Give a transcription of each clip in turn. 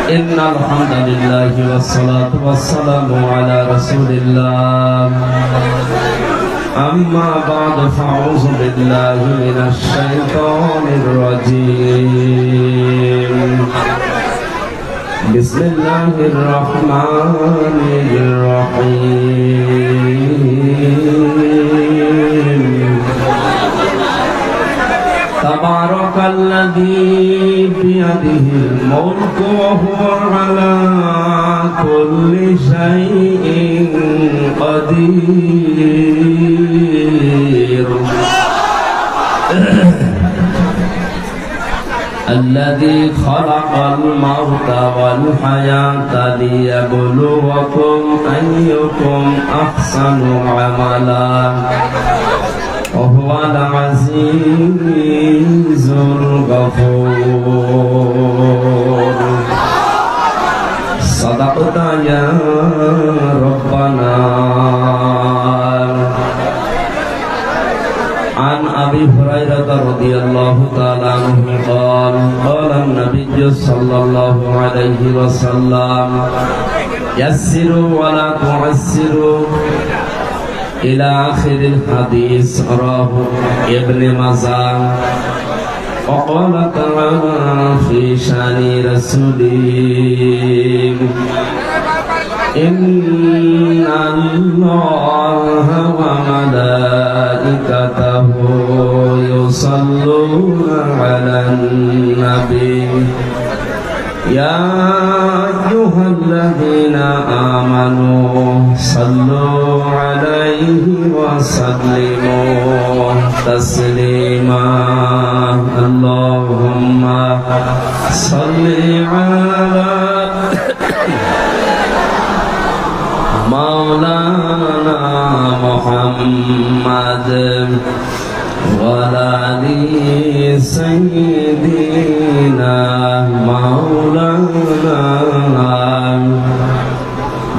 إن الحمد لله والصلاة والسلام على رسول الله أما بعد فأعوذ بالله من الشيطان الرجيم بسم الله الرحمن الرحيم تبارك الذي بيده الملك وهو على كل شيء قدير الذي خلق الموت والحياة ليبلوكم أيكم أحسن عملا وهو العزيز الغفور صدقت يا ربنا عن أبي هريرة رضي الله تعالى عنه قال قال النبي صلى الله عليه وسلم يسروا ولا تعسروا إلى آخر الحديث رواه ابن ماجه وقال تعالى في شأن رسوله إن الله وملائكته يصلون على النبي يا أيها الذين آمنوا صلوا عليه وسلموا تسليما اللهم صل على مولانا محمد وعلى آل سيدنا مولانا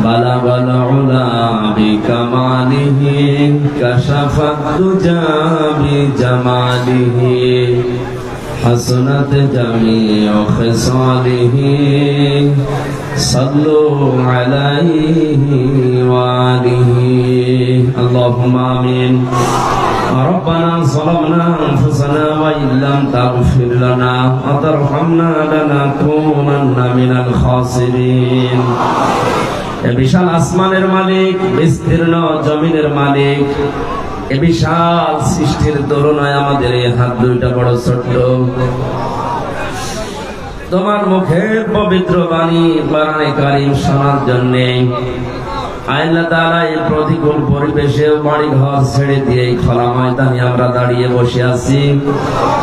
بلغ العلا بكماله كشف الدجى بجماله حسنت جميع خصاله صلوا عليه وآله اللهم آمين ربنا ظلمنا أنفسنا وإن لم تغفر لنا وترحمنا لنكونن من الخاسرين এ বিশাল আসমানের মালিক বিস্তীর্ণ জমিনের মালিক এ বিশাল সৃষ্টির তুলনায় আমাদের এই হাত দুইটা বড় ছোট্ট তোমার মুখের পবিত্র বাণী কোরআনে কারীম শোনার জন্য আল্লাহ তাআলা এই প্রতিকূল পরিবেশে বাড়ি ঘর ছেড়ে দিয়ে খোলা ময়দানে আমরা দাঁড়িয়ে বসে আছি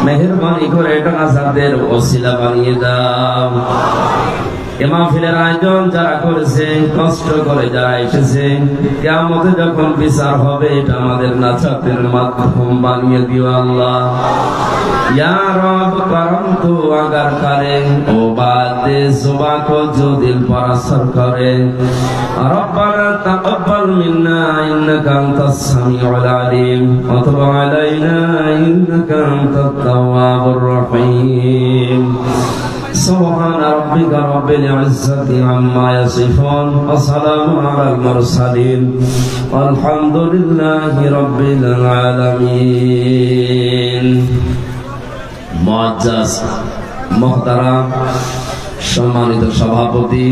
মেহেরবানি করে এটা নাজাতের ওসিলা বানিয়ে দাও এ মাহফিলের আয়োজন যারা করেছে কষ্ট করে যারা এসেছে কিয়ামতে যখন বিচার হবে এটা আমাদের নাজাতের মাধ্যম বানিয়ে দিও আল্লাহ या रब करम तू अगर करे ओ बात जुबा को जो दिल पर असर करे रब्बना तक़ब्बल मिन्ना इन्नका अंतस समीउल अलीम व तुब अलैना इन्नका अंतात तव्वाबुर रहीम سبحان ربك رب العزة عما يصفون وسلام على المرسلين والحمد لله رب العالمين মুআজ্জাজ মুহতারাম সম্মানিত সভাপতি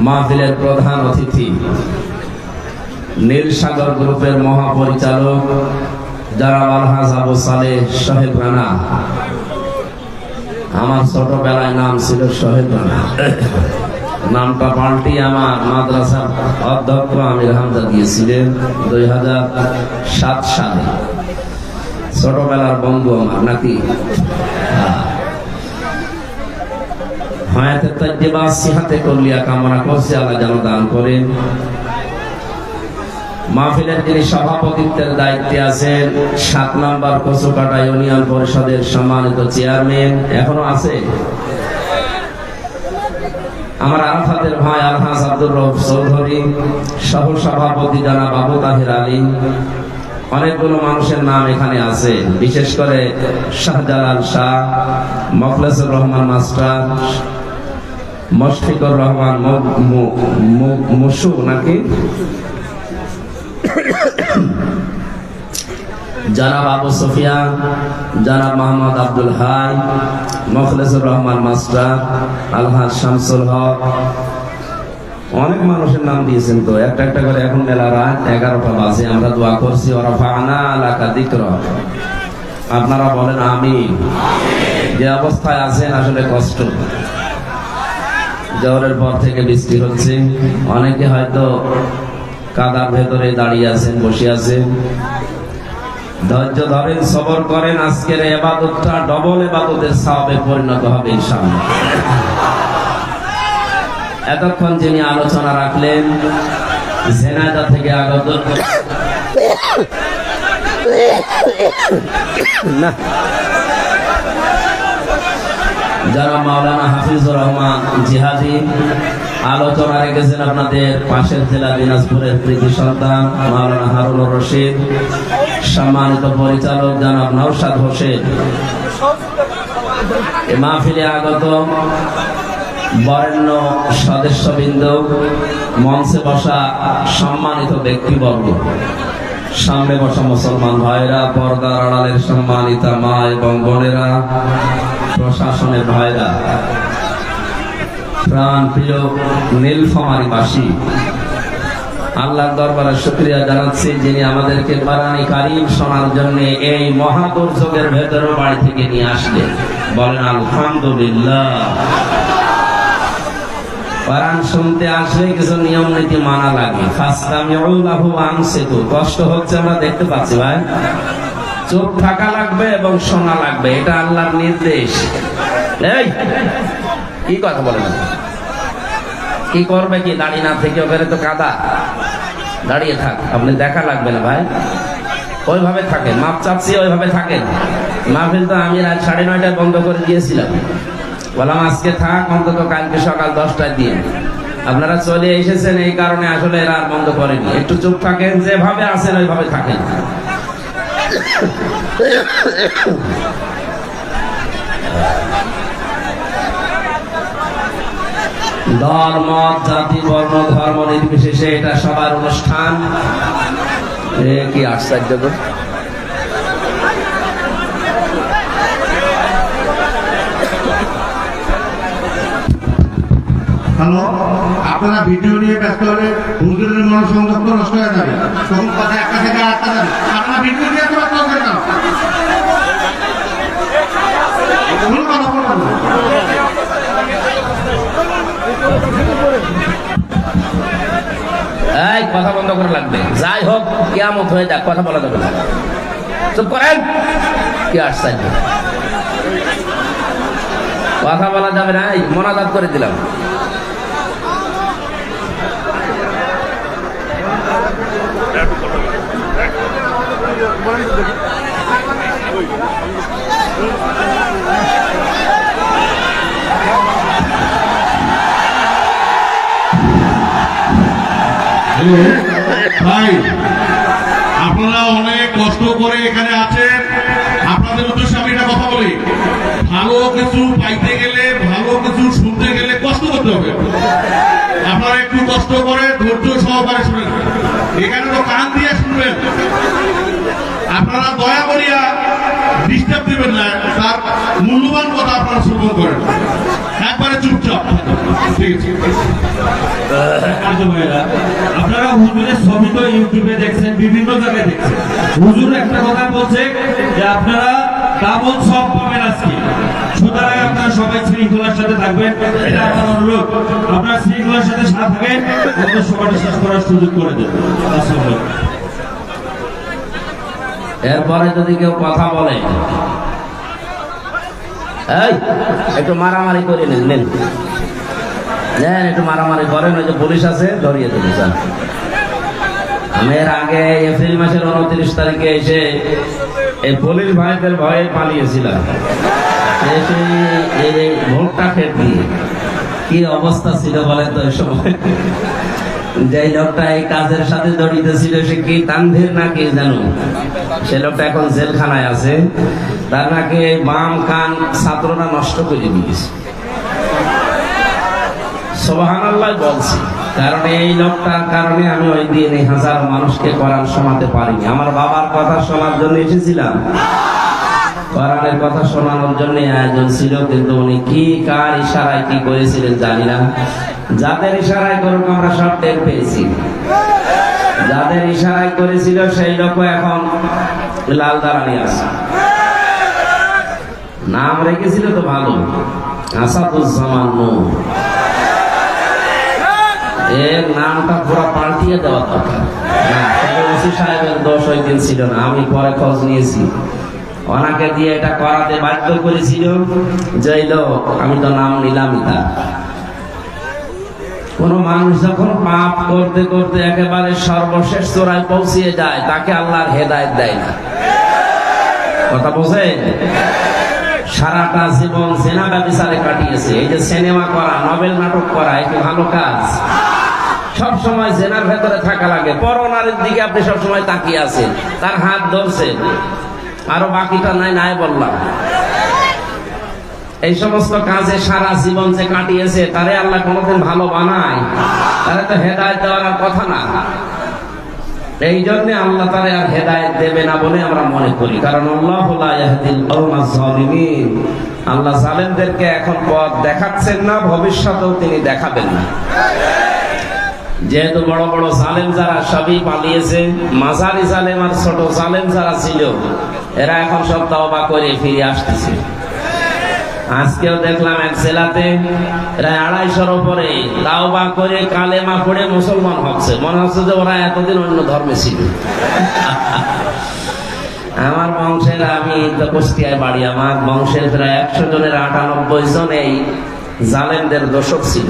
মাহফিলের প্রধান অতিথি নীলসাগর গ্রুপের মহাপরিচালক জনাব আলহাজ আবু সালেহ সোহেল রানা আমার ছোটবেলায় নাম ছিল সোহেল রানা নামটা পাল্টি আমার মাদ্রাসার অধ্যক্ষ আমির হামজা দিয়েছিলেন 2007 সালে ছোটবেলার বন্ধু আমার নাকি হায়াতে তাজ্জিবা সিহাতে কলিয়া কামনা করছে আল্লাহ যেন দান করেন মাহফিলের যিনি সভাপতিত্বের দায়িত্বে আছেন 7 নম্বর কচুকাটা ইউনিয়ন পরিষদের সম্মানিত চেয়ারম্যান এখনো আছে আমার আরাফাতের ভাই আলহাজ আব্দুর রউফ চৌধুরী সহ সভাপতি জনাব আবু তাহের আলী অনেকগুলো মানুষের নাম এখানে আছে, বিশেষ করে শাহজালাল শাহ, মখলেসুর রহমান মাস্টার, মুশফিকুর রহমান মুশু নাকি, জনাব আবু সুফিয়ান, জনাব মোহাম্মদ আব্দুল হাই, মুখলেসুর রহমান মাস্টার, আলহাজ শামসুল হক, অনেক মানুষের নাম দিয়েছেন। তো একটা একটা করে এখন মেলা রাত 11টা বাজে, আমরা দোয়া করছি ওয়ারাফা'না লাকা যিকরা। আপনারা বলেন আমিন। যে অবস্থায় আছেন আসলে কষ্ট, জোহরের পর থেকে বৃষ্টি হচ্ছে, অনেকে হয়তো কাদার ভেতরে দাঁড়িয়ে আছেন, বসে আছেন। ধৈর্য ধরেন, সবর করেন, আজকের ইবাদতটা ডবল ইবাদতের সওয়াবে পরিণত হবে ইনশাআল্লাহ। এতক্ষণ যিনি আলোচনা রাখলেন ঝিনাইদহ থেকে আগত যারা মাওলানা হাফিজুর রহমান জিহাদি, আলোচনা রেখেছেন আপনাদের পাশের জেলা দিনাজপুরের কৃতি সন্তান মাওলানা হারুনুর রশিদ, সম্মানিত পরিচালক জনাব নওশাদ হোসেন। এ মাহফিলে আগত বরেণ্য সদস্যবৃন্দ, মঞ্চে বসা সম্মানিত ব্যক্তিবর্গ, সামনে বসা মুসলমান ভাইরা, পর্দার আড়ালের সম্মানিতা মা এবং বোনেরা, প্রশাসনের ভাইরা, প্রাণ প্রিয় নীলফামারীবাসী, আল্লাহর দরবারে শুকরিয়া জানাচ্ছি যিনি আমাদেরকে কোরআনে কারীম শোনার জন্য এই মহা দুর্যোগের ভেতরে বাড়ি থেকে নিয়ে আসলেন। বলেন আলহামদুলিল্লাহ। কোরআন শুনতে আসলে কিছু নিয়ম নীতি মানা লাগে। ফাসতামিউ লাহু ওয়া আনসিতু। কষ্ট হচ্ছে আমরা দেখতে পাচ্ছি ভাই, চুপ থাকা লাগবে এবং শোনা লাগবে, এটা আল্লাহর নির্দেশ। এই কি কথা বলেন, কি করবে, কি দাঁড়িয়ে না থেকে ওখানে তো কাদা, দাঁড়িয়ে থাক, আপনি দেখা লাগবে না ভাই, ওইভাবে থাকেন, মাপ চাপছি ওইভাবে থাকেন। মাহফিল তো আমি রাত 9:30টায় বন্ধ করে দিয়েছিলাম, বললাম আজকে থাক অন্তত কালকে সকাল 10টায় দিয়ে। আপনারা চলে এসেছেন এই কারণে আসলে এরা আর বন্ধ করেনি। একটু চুপ থাকেন, যেভাবে আছেন ওইভাবে থাকেন। দল মত জাতি বর্ণ ধর্ম নির্বিশেষে এটা সবার অনুষ্ঠান। কি আশ্চর্য! হ্যালো, আপনারা ভিডিও নিয়ে ব্যস্ত হলে হুজুরের মনোসংযোগ তো নষ্ট হয়ে যাবে, তখন কথা একটা থেকে আটটা যাবে। আপনারা ভিডিও নিয়ে তো ব্যস্ত হবেন না, কোনো কথা বলবেন না। এই কথা বন্ধ করে লাগবে, যাই হোক কিয়ামত হয়ে যাক, কথা বলা যাবে না। চুপ করেন, কি আশ্চর্য! কথা বলা যাবে না, মোনাজাত করে দিলাম। ভাই, আপনারা অনেক কষ্ট করে এখানে আছেন, আপনাদের উদ্দেশ্যে আমি একটা কথা বলি, ভালো কিছু পাইতে গেলে, ভালো কিছু শুনতে গেলে কষ্ট করতে হবে। আপনারা একটু কষ্ট করে ধৈর্য সহকারে শুনেন, এখানে তো কান দিয়ে শুনবেন। আপনারা দয়া করিয়া ডিস্টার্ব দিবেন না, তার মূল্যবান কথা আপনারা শ্রবণ করেন, একবারে চুপচাপ। ঠিক আছে আপনারা হুজুরের ছবি তো ইউটিউবে দেখছেন, বিভিন্ন জায়গায় দেখছেন। হুজুর একটা কথা বলছে যে আপনারা ডাবল সব পাবেন আজকে, সুতরাং আপনারা সবাই শৃঙ্খলার সাথে থাকবেন, এটা আমার অনুরোধ। আপনারা শৃঙ্খলার সাথে থাকবেন, আমাদের সবাই শেষ করার সুযোগ করে দেন। এরপরে যদি কেউ কথা বলে, এই একটু মারামারি করে নেন, একটু মারামারি করেন, ওই যে পুলিশ আছে ধরিয়ে দেবে। আমি এর আগে এপ্রিল মাসের 29 তারিখে এসে এই পুলিশ ভাইদের ভয়ে পালিয়েছিলাম, এসে এই ভোটটা খেট দিয়ে কি অবস্থা ছিল বলেন তো। এই সময় যে লোকটা এই কাজের সাথে জড়িত ছিল সে কি তানভীর নাকি জানো, সে লোকটা এখন জেলখানায় আছে। তার নাকি এই বাম কান ছাত্ররা নষ্ট করে দিয়েছে। সুবহানাল্লাহ বলছি, কারণ এই লোকটার কারণে আমি ওই দিন এই হাজার মানুষকে কোরআন শোনাতে পারিনি। আমার বাবার কথা শোনার জন্য এসেছিলাম, কোরআনের কথা শোনানোর জন্য আয়োজন ছিল, কিন্তু উনি কি কার ইশারায় কি করেছিলেন জানি না। যাদের ইশারায় করুক আমরা সব টের পেয়েছি। যাদের ইশারায় করেছিল সেই লোক এখন লাল দাঁড়ানি আছে। নাম রেখেছিল তো ভালো, আসাদুজ্জামান নূর। এর নামটা পুরো পাল্টিয়ে দেওয়া দরকার। ওসি সাহেবের দোষ ওই দিন ছিল না, আমি পরে খোঁজ নিয়েছি। ওনাকে দিয়ে এটা করাতে বাধ্য করেছিল যে লোক, আমি তো নাম নিলামই তার। কোন মানুষ যখন পাপ করতে করতে একেবারে সর্বশেষ চূড়ায় পৌঁছিয়ে যায়, তাকে আল্লাহর হেদায়েত দেয় না। কথা বোঝেন? সারাটা জীবন জেনা ব্যভিচারে কাটিয়েছে। এই যে সিনেমা করা, নভেল নাটক করা, এটি ভালো কাজ। সব সময় জেনার ভেতরে থাকা লাগে। পরনারীর দিকে আপনি সব সময় তাকিয়ে আছেন, তার হাত ধরছেন, আরো বাকিটা নাই বললাম। এই সমস্ত কাজে সারা জীবন যে কাটিয়েছে, তারে আল্লাহ কোনোদিন ভালো বানায়? তারে তো হেদায়েত দেওয়ার আর কথা না। এই জন্য আল্লাহ তারে আর হেদায়েত দেবে না বলে আমরা মনে করি, কারণ আল্লাহু লা ইয়াহদিল কওমাজ জালিমিন। আল্লাহ জালেমদেরকে এখন পথ দেখাচ্ছেন না, ভবিষ্যতেও তিনি দেখাবেন না। যেহেতু বড় বড় জালেম যারা সবই পালিয়েছে, মাঝারি জালেম আর ছোট জালেম যারা ছিল এরা এখন সব তওবা করে ফিরে আসতেছে। আজকেও দেখলাম এক জেলাতে প্রায় 250-র উপরে তাওবা করে কালেমা পড়ে মুসলমান হচ্ছে। মনে হচ্ছে যে ওরা এতদিন অন্য ধর্মে ছিল। আমার বংশের, আমি তো কুষ্টিয়ায় বাড়ি, আমার বংশের প্রায় 100 জনের 98 জন এই জালেমদের দোষক ছিল।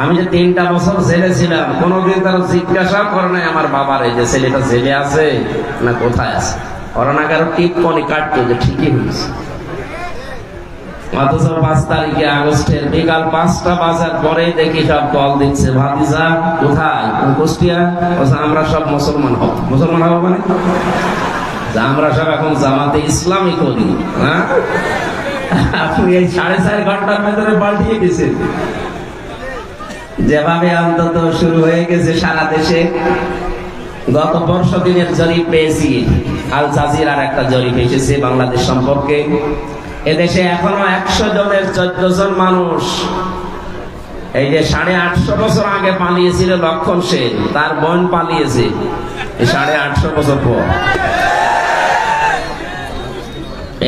আমি যে 3টা বছর জেলে ছিলাম, কোনোদিন তারা জিজ্ঞাসা করে নাই আমার বাবার এই যে ছেলেটা জেলে আছে না কোথায় আছে। ওরা না কারো টিপ্পনি কাটতো যে ঠিকই হয়েছে। অথচ 5 তারিখে আগস্টের বিকাল 5টা বাজার পরে দেখি সব কল দিচ্ছে, ভাতিজা কোথায়? কুষ্টিয়া। আমরা সব মুসলমান হব। মুসলমান হব মানে আমরা সব এখন জামাতে ইসলামী করি। হ্যাঁ, আপনি এই 4.5 ঘন্টার ভেতরে পাল্টিয়ে গেছেন। যেভাবে অন্তত শুরু হয়ে গেছে সারা দেশে। গত 10 দিনের জরিপ পেয়েছি, আল জাজিরার একটা জরিপ এসেছে বাংলাদেশ সম্পর্কে। এদেশে এখনো 100 জনের 14 জন মানুষ, এই যে 850 বছর আগে পালিয়েছিল লক্ষণ সেন, তার বোন পালিয়েছে 850 বছর পর।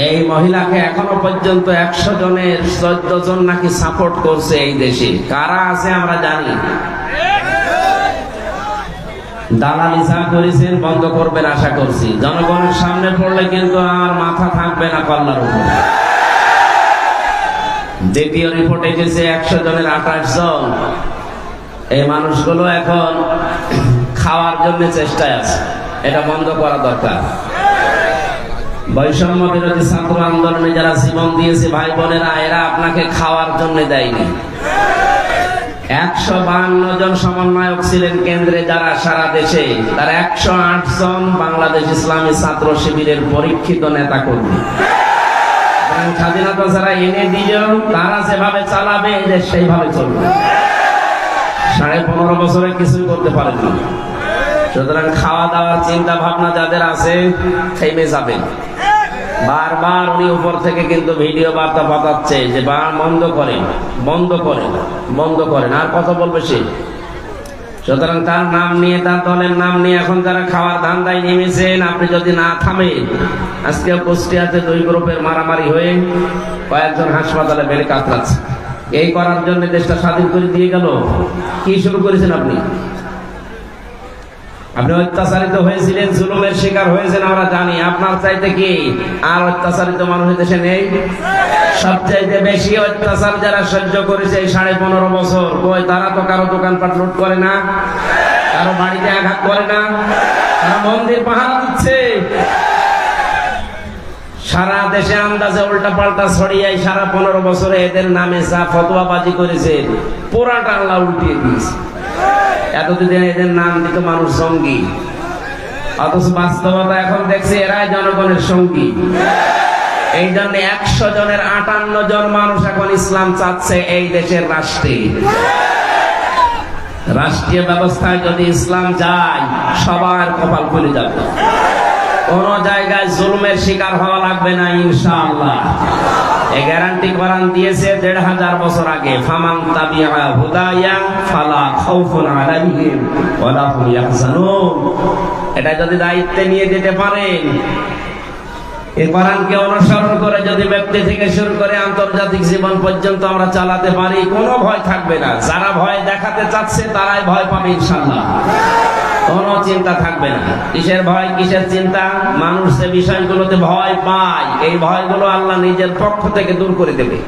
এই মহিলাকে এখনো পর্যন্ত 100 জনের 14 জন নাকি সাপোর্ট করছে এই দেশে। কারা আছে আমরা জানি। দালালি যা করেছেন বন্ধ করবেন আশা করছি। জনগণের সামনে পড়লে কিন্তু আর মাথা থাকবে না কল্লার উপর। দ্বিতীয় রিপোর্ট এসেছে 100 জনের 28 জন। এই মানুষগুলো এখন খাওয়ার জন্য চেষ্টায় আছে, এটা বন্ধ করা দরকার। বৈষম্য বিরোধী ছাত্র আন্দোলনে যারা জীবন দিয়েছে ভাই বোনেরা, এরা আপনাকে খাওয়ার জন্য দেয়নি। 152 জন সমন্বয়ক ছিলেন কেন্দ্রে যারা সারা দেশে, তার 108 জন বাংলাদেশ ইসলামী ছাত্র শিবিরের পরীক্ষিত নেতা কর্মী। স্বাধীনতা যারা এনে দিল, তারা যেভাবে চালাবে এই দেশ সেইভাবে চলবে। 15.5 বছরে কিছুই করতে পারেন না। সুতরাং খাওয়া দাওয়ার চিন্তা ভাবনা যাদের আছে থেমে যাবেন। বারবার উনি উপর থেকে কিন্তু ভিডিও বার্তা পাঠাচ্ছে যে বন্ধ করেন, বন্ধ করেন, বন্ধ করেন। আর কথা বলবে সে? সুতরাং তার নাম নিয়ে, তার দলের নাম নিয়ে এখন যারা খাওয়ার ধান্দায় নেমেছেন, আপনি যদি না থামেন, আজকে কুষ্টিয়াতে 2 গ্রুপের মারামারি হয়ে কয়েকজন হাসপাতালে বেড়ে কাতরাচ্ছে। এই করার জন্য দেশটা স্বাধীন করে দিয়ে গেল। কি শুরু করেছেন আপনি? আপনি অত্যাচারিত হয়েছিলেন, জুলুমের শিকার হয়েছেন, আমরা জানি। আপনার চাইতে কি আর অত্যাচারিত মানুষ দেশে নেই? সবচাইতে বেশি অত্যাচার যারা সহ্য করেছে এই 15.5 বছর, কই তারা তো কারো দোকানপাট লুট করে না, কারো বাড়িতে আঘাত করে না, তারা মন্দির পাহারা দিচ্ছে। সারা দেশে আন্দাজে উল্টা পাল্টা ছড়িয়ে সারা 15 বছরে এদের নামে যা ফতোয়াবাজি করেছে পুরাটা আল্লাহ উল্টিয়ে দিয়েছে। এতদিন এদের নাম দিত মানুষ জঙ্গি, অথচ বাস্তবতা এখন দেখছি এরাই জনগণের সঙ্গী। এই জন্য 100 জনের 58 জন মানুষ এখন ইসলাম চাচ্ছে এই দেশের রাষ্ট্রে। রাষ্ট্রীয় ব্যবস্থায় যদি ইসলাম যায় সবার কপাল খুলে যাবে, কোন জায়গায় জুলুমের শিকার হওয়া লাগবে না ইনশাআল্লাহ। এই গ্যারান্টি কোরআন দিয়েছে 1500 বছর আগে, ফামান তাবিআ হুদায়া ফালা খাউফুন আলাইহিম ওয়ালা হুম ইয়াহজানুন। এটা যদি দায়িত্বে নিয়ে যেতে পারেন, এই কোরআনকে অনুসরণ করে যদি ব্যক্তি থেকে শুরু করে আন্তর্জাতিক জীবন পর্যন্ত আমরা চালাতে পারি, কোনো ভয় থাকবে না। যারা ভয় দেখাতে চাচ্ছে তারাই ভয় পাবে ইনশাআল্লাহ, কোনো চিন্তা থাকবে না। কিসের ভয়, কিসের চিন্তা? মানুষ যে বিষয়গুলোতে ভয় পায়, এই ভয়গুলো আল্লাহ নিজের পক্ষ থেকে দূর করে দেবে।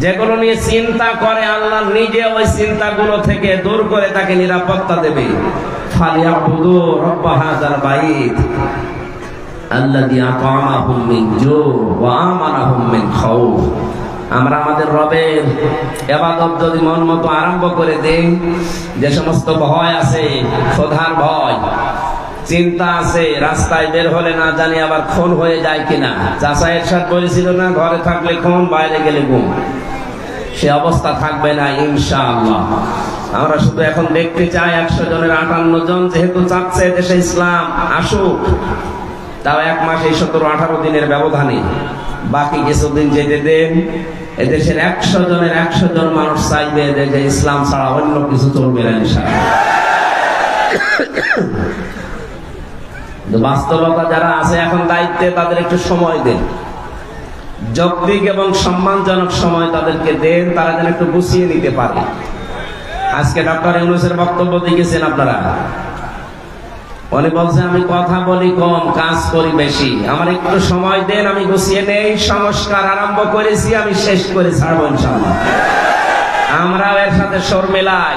যেগুলো নিয়ে চিন্তা করে আল্লাহ নিজে ওই চিন্তাগুলো থেকে দূর করে তাকে নিরাপত্তা দেবে। ফালিয়াবুদু রাব্ব হাযাল বাইত আল্লাযী আত'আমাহুম মিন জু' ওয়া আমানাহুম মিন খাউফ। আমরা আমাদের রবের ইবাদত যদি মন মতো আরম্ভ করে দেই, যে সমস্ত ভয় আছে, ক্ষুধার ভয়, চিন্তা আছে, রাস্তায় বের হলে না জানি আবার খুন হয়ে যায় কিনা। চাচা এরশাদ বলেছিল না, ঘরে থাকলে খুন, বাইরে গেলে গুম। সে অবস্থা থাকবে না ইনশাআল্লাহ। আমরা শুধু এখন দেখতে চাই 100 জনের 58 জন যেহেতু চাচ্ছে দেশে ইসলাম আসুক, তাও 1 মাস এই 17-18 দিনের ব্যবধানে, বাকি কিছুদিন যেতে দেন। এদেশের 100 জনের 100 জন মানুষ চাইবে যে ইসলাম ছাড়া অন্য কিছু চলবে না ইনশাআল্লাহ। বাস্তবতা যারা আছে এখন দায়িত্বে, তাদের একটু সময় দেন, যৌক্তিক এবং সম্মানজনক সময় তাদেরকে দেন, তারা যেন একটু গুছিয়ে নিতে পারে। আজকে ডক্টর ইউনূসের বক্তব্য দেখেছেন আপনারা, উনি বলছেন আমি কথা বলি কম, কাজ করি বেশি, আমার একটু সময় দেন, আমি গুছিয়ে নেই। সংস্কার আরম্ভ করেছি, আমি শেষ করে ছাড়বো ইনশাআল্লাহ। আমরাও এর সাথে সর মেলাই।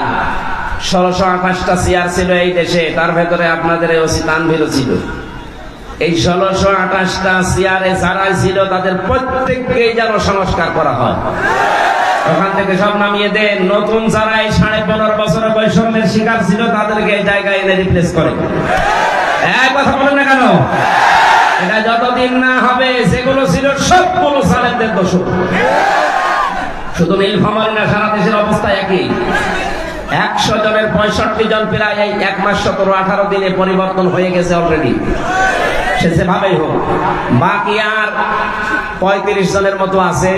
1628টা চেয়ার ছিল এই দেশে, তার ভেতরে আপনাদের ওসি তানভীরও ছিল। এই 1628টা চেয়ারে যারা ছিল তাদের প্রত্যেককেই যেন সংস্কার করা হয়, ওখান থেকে সব নামিয়ে দেন। নতুন যারা এই 15.5 বছরের বৈষম্যের শিকার ছিল তাদেরকে এই জায়গায় এনে রিপ্লেস করে। এক কথা বলেন না কেন? এটা যতদিন না হবে, যেগুলো ছিল সবগুলো সালেমদের দোষ। শুধু নীলফামারী না, সারা দেশের অবস্থা একই। 100 জনের 65 জন প্রায় এই 1 মাস 17-18 দিনে পরিবর্তন হয়ে গেছে অলরেডি। সে যেভাবেই হোক, বাকি আর 35 জনের মতো আছে।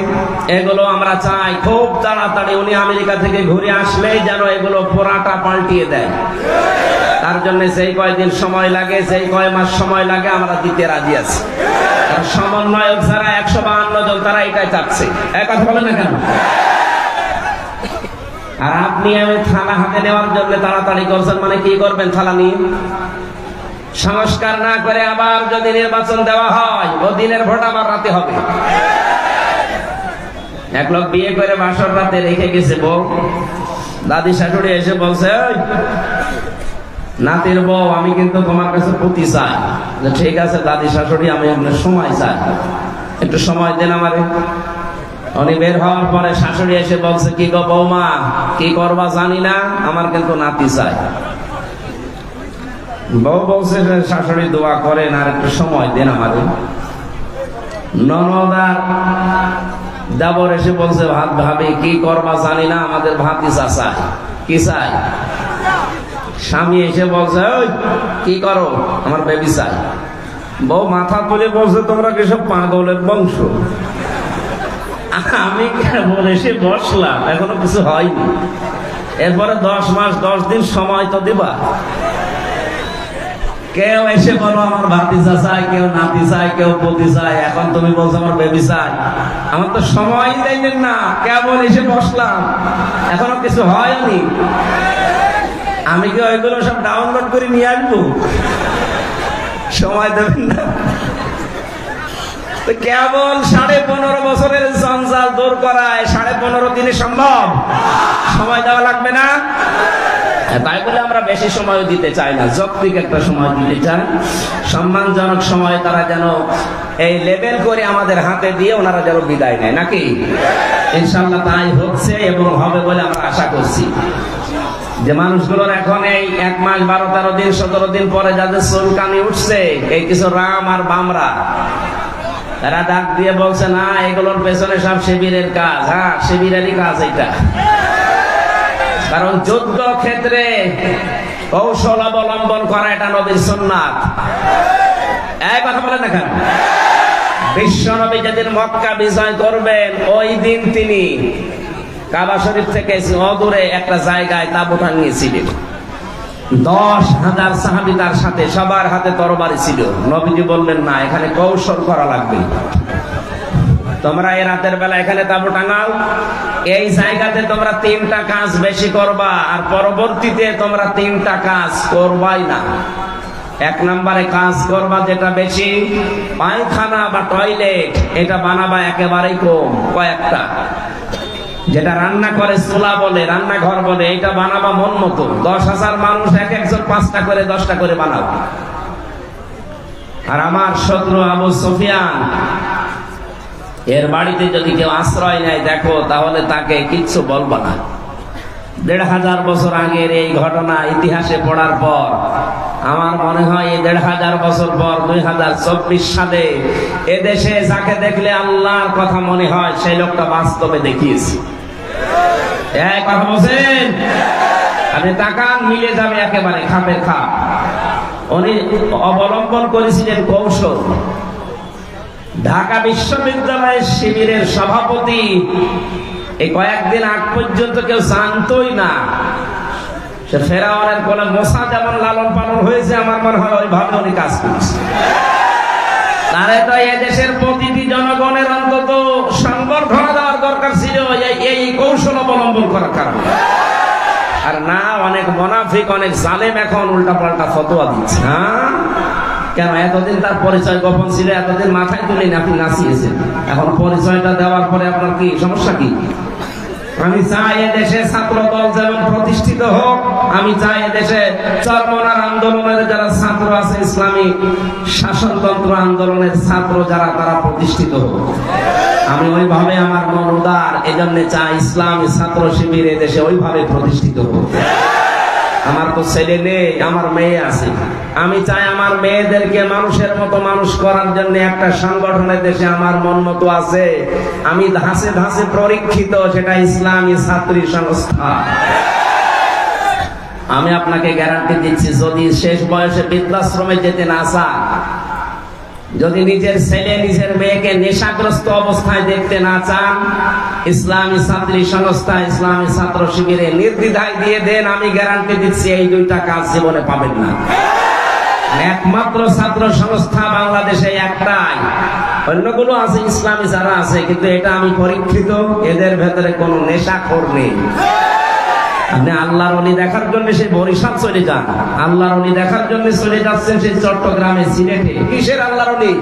এগুলো আমরা চাই খুব তাড়াতাড়ি উনি আমেরিকা থেকে ঘুরে আসলেই যেন এগুলো পুরাটা পাল্টিয়ে দেয়। তার জন্য যেই কয়দিন সময় লাগে, যেই কয় মাস সময় লাগে, আমরা দিতে রাজি আছি। আর সমন্বয়ক যারা 152 জন, তারা এটাই চাচ্ছে। এক কথা বলেন না কেন? আর আপনি আমি থানা হাতে নেওয়ার জন্য তাড়াতাড়ি করছেন, মানে কি করবেন? থানা নিয়ে সংস্কার না করে আবার যদি নির্বাচন দেওয়া হয়, ও দিনের ভোট আবার রাতে হবে। এক লোক বিয়ে করে বাসর রাতে রেখে গেছে বউ, দাদি শাশুড়ি এসে বলছে, নাতির বউ আমি কিন্তু তোমার কাছে পুঁতি চাই। ঠিক আছে দাদি শাশুড়ি, আমি আপনার সময় চাই, একটু সময় দেন আমারে। উনি বের হওয়ার পরে শাশুড়ি এসে বলছে, কি গো বৌমা, কি করবা জানি না, আমার কিন্তু নাতি চাই। বউ বলছে, শাশুড়ি দোয়া করেন, আর একটু সময় দেন আমারে। ননদ আর দেবর এসে বলছে, ভাত ভাবি কি করবা জানি না, আমাদের ভাতি চাই। কি চাই? স্বামী এসে বলছে, ওই কি করো, আমার বেবি চাই। বউ মাথা তুলে বলছে, তোমরা কি সব পাগলের বংশ? আমি কেবল এসে বসলাম, এখনো কিছু হয়নি। এরপরে 10 মাস 10 দিন সময় তো দিবা। কেউ এসে বলো আমার ভাতিজা চাই, কেউ নাতি চাই, কেউ পতি চাই, এখন তুমি বলছো আমার বেবি চাই। আমার তো সময় দেবেন না, কেবল এসে বসলাম, এখনো কিছু হয়নি। আমি কি ওইগুলো সব ডাউনলোড করে নিয়ে আসবো? সময় দেবেন না? কেবল 15.5 বছরের জঞ্জাল দূর করায় 15.5 দিনে সম্ভব? সময় দেওয়া লাগবে না? তাই বলে আমরা বেশি সময় দিতে চাই না, যৌক্তিক একটা সময় দিতে চাই, সম্মানজনক সময়। তারা যেন এই লেভেল করে আমাদের হাতে দিয়ে ওনারা যেন বিদায় নেয়, নাকি? ইনশাআল্লাহ তাই হচ্ছে এবং হবে বলে আমরা আশা করছি। যে মানুষগুলোর এখন এই 1 মাস 12-13 দিন 17 দিন পরে যাদের চুলকানি উঠছে, এই কিছু রাম আর বামরা, তারা ডাক দিয়ে বলছে না এগুলোর পেছনে সব শিবিরের কাজ। হ্যাঁ, শিবিরেরই কাজ এটা। কারণ যুদ্ধ ক্ষেত্রে কৌশল অবলম্বন করা এটা নবীর সুন্নাত। এই কথা বলে দেখেন, বিশ্ব নবী যেদিন মক্কা বিজয় করবেন ওই দিন তিনি কাবা শরীফ থেকে অদূরে একটা জায়গায় তাঁবু টাঙিয়েছিলেন। 10,000 সাহাবী তার সাথে, সবার হাতে তরবারি ছিল। নবীজি বললেন না, এখানে কৌশল করা লাগবে, তোমরা এই রাতের বেলা এখানে তাঁবু টাঙাও, এই জায়গাতে তোমরা 3টা কাজ বেশি করবা, আর পরবর্তীতে তোমরা 3টা কাজ করবাই না। 1 নম্বরে কাজ করবা যেটা বেশি, পায়খানা বা টয়লেট এটা বানাবা একেবারেই কম, কয়েকটা। যেটা রান্না করে চুলা বলে, রান্নাঘর বলে, এটা বানাবা মন মতো। 10,000 মানুষ একজন 5টা করে 10টা করে বানাবো। আর আমার শত্রু আবু সুফিয়ান, এর বাড়িতে যদি কেউ আশ্রয় নেয় দেখো, তাহলে তাকে কিচ্ছু বলবা না। 1,500 বছর আগের এই ঘটনা ইতিহাসে পড়ার পর আমার মনে হয় এই 1,500 বছর পর 2024 সালে এদেশে যাকে দেখলে আল্লাহর কথা মনে হয় সেই লোকটা বাস্তবে দেখিয়েছি। এই কথা বলছেন, আপনি তাকান, মিলে যাবে একেবারে খাপের খাপ। উনি অবলম্বন করেছিলেন কৌশল। ঢাকা বিশ্ববিদ্যালয়ের শিবিরের সভাপতি এই কয়েকদিন আগ পর্যন্ত কেউ জানতোই না। সে ফেরাউনের কোলে মোসা যেমন লালন পালন হয়েছে, আমার মনে হয় ওইভাবে উনি কাজ করছে। তারে তো এদেশের প্রতিটি জনগণের অন্তত সংবর্ধনা দেওয়ার দরকার ছিল এই কৌশল অবলম্বন করার কারণে। আর না, অনেক মুনাফিক, অনেক জালেম এখন উল্টাপাল্টা ফতোয়া দিচ্ছে। হ্যাঁ, কেন? এতদিন তার পরিচয় গোপন ছিল, এতদিন মাথায় তুলে আপনি নাচিয়েছেন, এখন পরিচয়টা দেওয়ার পরে আপনার কি সমস্যা? কি আমি চাই এদেশে ছাত্র দল যেমন প্রতিষ্ঠিত হোক, আমি চাই এদেশে চরমনার আন্দোলনের যারা ছাত্র আছে, ইসলামী শাসনতন্ত্র আন্দোলনের ছাত্র যারা, তারা প্রতিষ্ঠিত হোক। আমি ওইভাবে, আমার মন উদার, এজন্য চাই ইসলামী ছাত্র শিবির এদেশে ওইভাবে প্রতিষ্ঠিত হোক। আমার তো ছেলে নেই, আমার মেয়ে আছে। আমি চাই আমার মেয়েদেরকে মানুষের মতো মানুষ করার জন্য একটা সংগঠনের দেশে আমার মন মতো আছে। আমি ধাঁচে ধাঁচে পরীক্ষিত, সেটা ইসলামী ছাত্রী সংস্থা। আমি আপনাকে গ্যারান্টি দিচ্ছি, যদি শেষ বয়সে বৃদ্ধাশ্রমে যেতে না চান, যদি নিজের ছেলে নিজের মেয়েকে নেশাগ্রস্ত অবস্থায় দেখতে না চান, ইসলামী ছাত্রী সংস্থা, ইসলামী ছাত্র শিবিরে নির্দ্বিধায় দিয়ে দেন, আমি গ্যারান্টি দিচ্ছি এই 2টা কাজ জীবনে পাবেন না। একমাত্র ছাত্র সংস্থা বাংলাদেশে একটাই, অন্যগুলো আছে ইসলামী যারা আছে, কিন্তু এটা আমি পরীক্ষিত, এদের ভেতরে কোনো নেশাখোর নেই। আপনি আল্লাহর ওলি দেখার জন্য সেই বরিশাল চলে যান, আল্লাহর ওলি দেখার জন্য চলে যাচ্ছেন সেই চট্টগ্রামে, সিলেটে। কিসের আল্লাহর ওলি?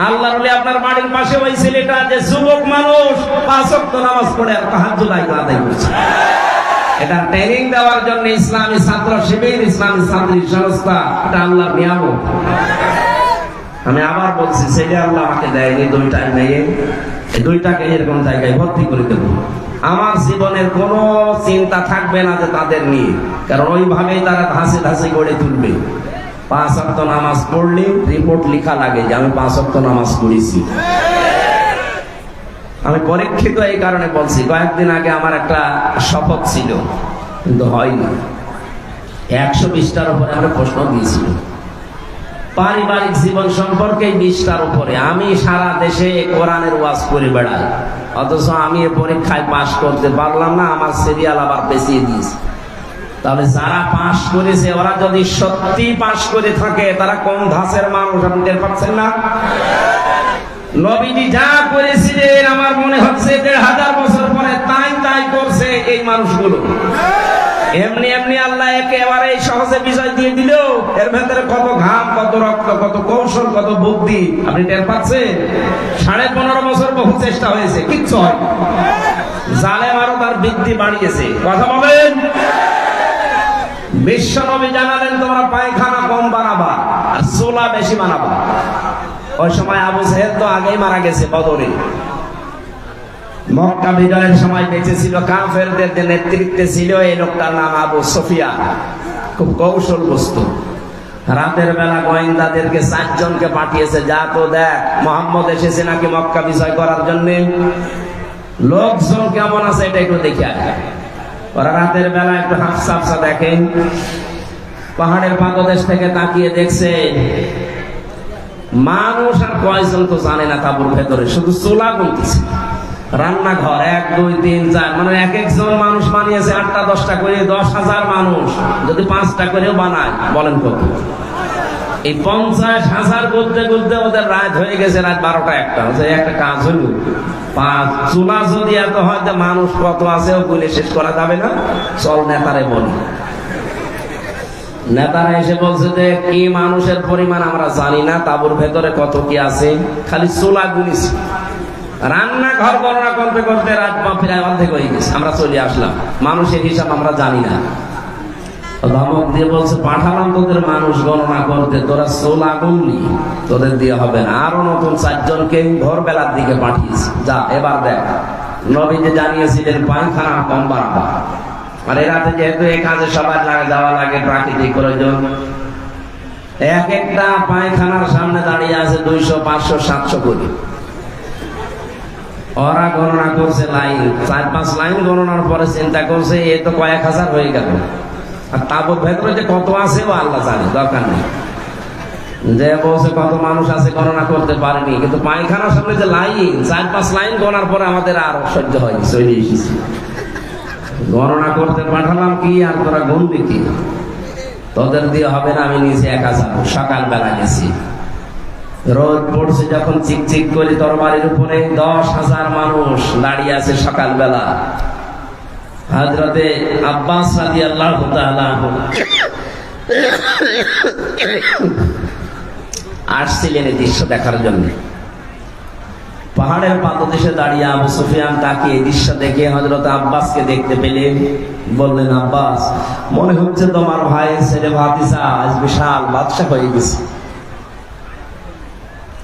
আল্লাহর ওলি আপনার বাড়ির পাশে ওই ছেলেটা যে যুবক মানুষ 5 ওয়াক্ত নামাজ পড়ে আর তাহাজ্জুদ আদায় করছে। এটা ট্রেনিং দেওয়ার জন্য ইসলামী ছাত্র শিবির, ইসলামী ছাত্রী সংস্থা, এটা আল্লাহর নিয়ামত। আমি আবার বলছি, ছেলে আল্লাহ আমাকে দেয়নি, 2টাই মেয়ে, এই 2টাকে এরকম জায়গায় ভর্তি করে দেব। আমার জীবনের কোনো চিন্তা থাকবে না যে তাদের নিয়ে, কারণ ওইভাবেই তারা ধাঁচে ধাঁচে গড়ে তুলবে। 5 ওয়াক্ত নামাজ পড়লে রিপোর্ট লেখা লাগে যে আমি 5 ওয়াক্ত নামাজ পড়েছি। আমি পরীক্ষিত এই কারণে বলছি, কয়েকদিন আগে আমার একটা শপথ ছিল, কিন্তু হয়নি। 120টার উপরে আমরা প্রশ্ন দিয়েছিল, পারিবারিক জীবন সম্পর্কে 20টার উপরে। আমি সারা দেশে কোরআনের ওয়াজ করে বেড়াই, অথচ আমি এ পরীক্ষায় পাশ করতে পারলাম না, আমার সিরিয়াল আবার পেছিয়ে দিয়েছে। তাহলে যারা পাশ করেছে ওরা যদি সত্যি পাশ করে থাকে, তারা কোন ধাঁচের মানুষ আপনি টের পাচ্ছেন না? নবীজি যা করেছিলেন আমার মনে হচ্ছে 1,500 বছর পরে তাই করছে এই মানুষগুলো। এমনি এমনি আল্লাহ একেবারে সহজে বিজয় দিয়ে দিল। এর ভেতরে কত ঘাম, কত রক্ত, কত কৌশল, কত বুদ্ধি আপনি টের পাচ্ছেন? 15.5 বছর বহু চেষ্টা হয়েছে, কিচ্ছু হয়। জালেম আরো তার বৃদ্ধি বাড়িয়েছে। কথা বলেন। বিশ্ব নবী জানালেন তোমরা পায়খানা কম বানাবা আর চুলা বেশি বানাবা। ওই সময় আবু জেহেল তো আগেই মারা গেছে বদরে। মক্কা বিজয়ের সময় বেঁচে ছিল, কাফেরদের যে নেতৃত্বে ছিল এই লোকটার নাম আবু সুফিয়ান। খুব কৌশল বস্তু। রাতের বেলা গোয়েন্দাদেরকে 4 জনকে পাঠিয়েছে, যা তো দেখ মোহাম্মদ এসেছে নাকি মক্কা বিজয় করার জন্য, লোকজন কেমন আছে এটা একটু দেখে আসে। ওরা রাতের বেলা একটু হাফসা হাফসা দেখে, পাহাড়ের পাদদেশ থেকে তাকিয়ে দেখছে মানুষ আর কয়জন তো জানে না তাঁবুর ভেতরে, শুধু চুলা গুনতেছে। রান্নাঘর 1, 2, 3, 4 মানে এক একজন মানুষ বানিয়েছে 8টা 10টা করে। 10,000 মানুষ যদি 5টা করেও বানায়, বলেন কত? এই 50,000 বলতে বলতে ওদের রাত হয়ে গেছে, রাত 12টা 1টা। একটা কাজ হইল, 5 চুলা যদি এত হয় তো মানুষ কত আছে ও বলে শেষ করা যাবে না। চল নেতারে বলি। নেতারা এসে বলছে যে কি মানুষের পরিমাণ আমরা জানি না, তাঁবুর ভেতরে কত কি আছে, খালি চুলা গুনিছি। রান্নাঘর গণনা করতে করতে রাত প্রায় অর্ধেক হয়ে গেছে, আমরা চলে আসলাম। মানুষের হিসাব আমরা জানি না। ধমক দিয়ে বলছে পাঠালাম তোদের মানুষ গণনা করতে, তোরা চুলা গুনলি, তোদের দিয়ে হবে না। আরো নতুন 4 জনকে ভোরবেলার দিকে পাঠিয়েছি, যা এবার দেখ। নবী যে জানিয়েছিলেন পায়খানা কম বাড়বা, আর এই রাতে যেহেতু এই কাজে সবার যাওয়া লাগে, প্রাকৃতিক প্রয়োজন, এক একটা পায়খানার সামনে দাঁড়িয়ে আছে 200, 500, 700 করে। ওরা গণনা করছে লাইন, 4-5 লাইন গণনার পরে চিন্তা করছে এ তো কয়েক হাজার হয়ে গেল, আর তাবুর ভেতরে যে কত আছে ও আল্লাহ জানে, দরকার নেই। যে বলছে কত মানুষ আছে গণনা করতে পারেনি, কিন্তু পায়খানার সামনে যে লাইন, 4-5 লাইন গণার পরে আমাদের আর সহ্য হয়নি, চলে এসেছি। গণনা করতে পাঠালাম কি আর তোরা গুনবি কি, তোদের দিয়ে হবে না। আমি নিজে একা যাবো। সকালবেলা গেছি, রোদ পড়ছে যখন, চিকচিক করে তরবারির উপরে 10,000 মানুষ দাঁড়িয়ে আছে সকালবেলা। হযরতে আব্বাস রাদিয়াল্লাহু তাআলা আসছিলেন এই দৃশ্য দেখার জন্য। পাহাড়ের পাদদেশে দাঁড়িয়ে আবু সুফিয়ান তাকিয়ে দৃশ্য দেখে হযরত আব্বাসকে দেখতে পেলেন। বললেন, আব্বাস, মনে হচ্ছে তোমার ভাই ছেলে ভাতিজা আজ বিশাল বাদশা হয়ে গেছে।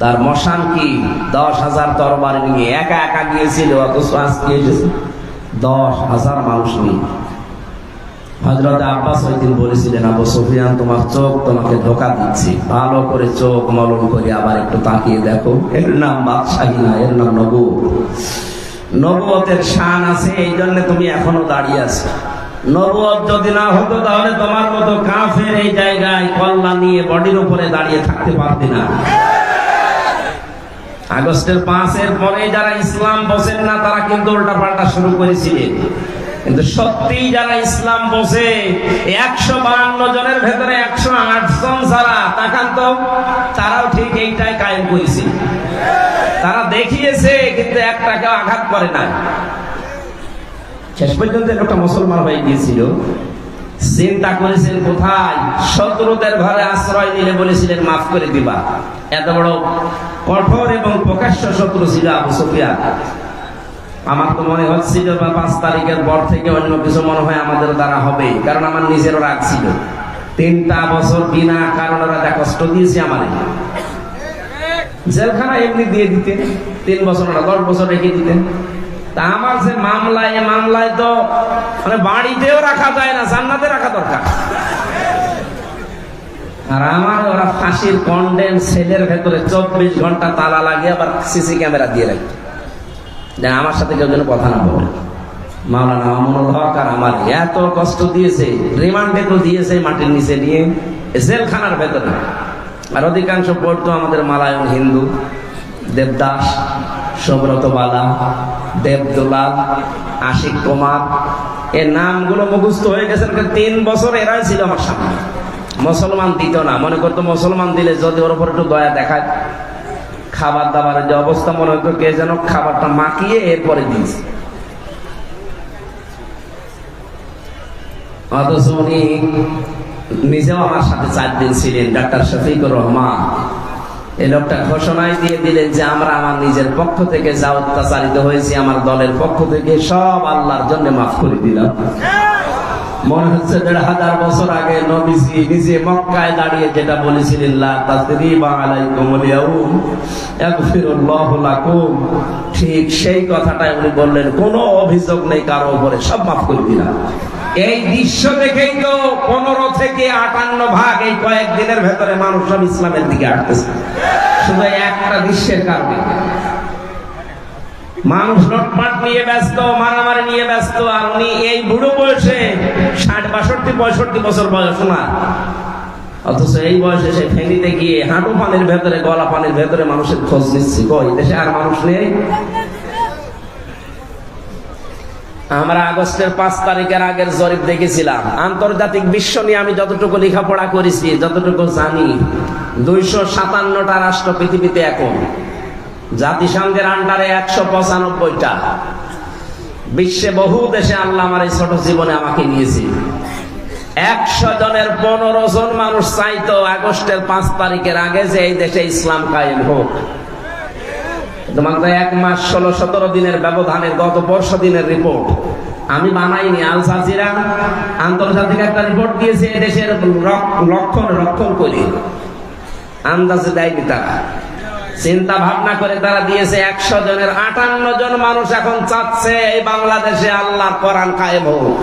তার মশান কি 10,000 তরবারি নিয়ে একা একা গিয়েছিল, অথচ আজকে এসেছে 10,000 মানুষ নিয়ে। হযরত আব্বাস ওই দিন বলেছিলেন, আবু সুফিয়ান তোমার চোখ তোমাকে ধোঁকা দিচ্ছে, ভালো করে চোখ মলম করে আবার একটু তাকিয়ে দেখো, এর নাম বাদশাহী না, এর নাম নবুয়ত। নবুয়তের শান আছে, এই জন্য তুমি এখনো দাঁড়িয়ে আছো। নবুয়ত যদি না হতো তাহলে তোমার মতো কাফের এই জায়গায় কল্লা নিয়ে বডির উপরে দাঁড়িয়ে থাকতে পারতি না। আগস্টের 5-এর পরে যারা ইসলাম বসেন না তারা কিন্তু উল্টাপাল্টা শুরু করেছিলেন, কিন্তু সত্যি যারা ইসলাম বসে 152 জনের ভেতরে 108 জন যারা, তাকান তো, তারাও ঠিক এইটাই কায়েম করেছে। তারা দেখিয়েছে কিন্তু একটাকেও আঘাত করে না। শেষ পর্যন্ত একটা মুসলমান হয়ে গিয়েছিল। চিন্তা করেছেন কোথায়, শত্রুদের ঘরে আশ্রয় নিলে বলেছিলেন মাফ করে দিবা। এত বড় কঠোর এবং প্রকাশ্য শত্রু ছিল আবু সুফিয়ান। আমার তো মনে হচ্ছিল 5 তারিখের পর থেকে অন্য কিছু মনে হয় আমাদের দ্বারা হবে, কারণ আমার নিজেরও রাগ ছিল। 3টা বছর বিনা কারণে ওরা কষ্ট দিয়েছে আমারে। জেলখানা এমনি দিয়ে দিতেন, 3 বছর না 10 বছর রেখে দিতেন। তা আমার যে মামলা, এই মামলায় তো মানে বাড়িতেও রাখা যায় না, জান্নাতে রাখা দরকার। আর আমার ওরা ফাঁসির কন্ডেম সেলের ভেতরে 24 ঘন্টা তালা লাগিয়ে আবার সিসি ক্যামেরা দিয়ে রাখত, যে আমার সাথে কেউ যেন কথা না বলে। মাওলানা মামুনুল হক আর আমার এত কষ্ট দিয়েছে, রিমান্ডে তো দিয়েছে মাটির নিচে নিয়ে জেলখানার ভেতরে। আর অধিকাংশ পড়তো আমাদের মালায়ন হিন্দু, দেবদাস, সুব্রত বালা, দেবদুলাল, আশিক কুমার, এর নামগুলো মুখস্থ হয়ে গেছে। 3 বছর এরাই ছিল আমার সামনে। মুসলমান দিত না, মনে করতো মুসলমান দিলে যদি ওর উপর একটু দয়া দেখায়, খাবার দাবারের যে অবস্থা মনে হতো কে যেন খাবারটা মাখিয়ে এরপরে দিয়েছে। অথচ উনি নিজেও আমার সাথে 4 দিন ছিলেন। ডাক্তার শফিকুর রহমান এই লোকটা ঘোষণাই দিয়ে দিলেন যে আমরা আমার নিজের পক্ষ থেকে যা অত্যাচারিত হয়েছি, আমার দলের পক্ষ থেকে সব আল্লাহর জন্য মাফ করে দিলাম। মনে হচ্ছে 1500 বছর আগে নবীজি নিজে মক্কায় দাঁড়িয়ে যেটা বলেছিলেন, লা তাসরিবা আলাইকুমুল ইয়াউম ইয়াগফিরুল্লাহু লাকুম, ঠিক সেই কথাটাই উনি বললেন। কোনো অভিযোগ নেই কারো উপরে, সব মাফ করে দিলাম। এই দৃশ্য দেখেই তো 15 থেকে 58 ভাগ এই কয়েকদিনের ভেতরে মানুষ সব ইসলামের দিকে আসতেছে, শুধু একটা দৃশ্যের কারণে। মানুষ লটপাট নিয়ে ব্যস্ত, মারামারি নিয়ে ব্যস্ত, আর উনি এই বুড়ো বয়সে 60, 62, 65 বছর বয়স না, অথচ এই বয়সে সে ফেনীতে গিয়ে হাঁটু পানির ভেতরে, গলা পানির ভেতরে মানুষের খোঁজ নিচ্ছি। কই দেশে আর মানুষ নেই? আমরা আগস্টের 5 তারিখের আগের জরিপ দেখেছিলাম। আন্তর্জাতিক বিশ্ব নিয়ে আমি যতটুকু লেখাপড়া করেছি, যতটুকু জানি, 257টা রাষ্ট্র পৃথিবীতে এখন। জাতিসংঘের আন্ডারে 195টা। বিশ্বে বহু দেশে আল্লাহ আমার এই ছোট জীবনে আমাকে নিয়েছি। 100 জনের 15 জন মানুষ চাইতো আগস্টের 5 তারিখের আগে যে এই দেশে ইসলাম কায়েম হোক। তোমার 1 মাস 16-17 দিনের ব্যবধানের গত 15 দিনের রিপোর্ট আমি বানাইনি, আল জাজিরা আন্তর্জাতিক একটা রিপোর্ট দিয়েছে। এই দেশের রক্ষণ করি আন্দাজে দেয়নি তারা, চিন্তা ভাবনা করে তারা দিয়েছে। 100 জনের 58 জন মানুষ এখন চাচ্ছে এই বাংলাদেশে আল্লাহর কোরআন কায়েম হোক।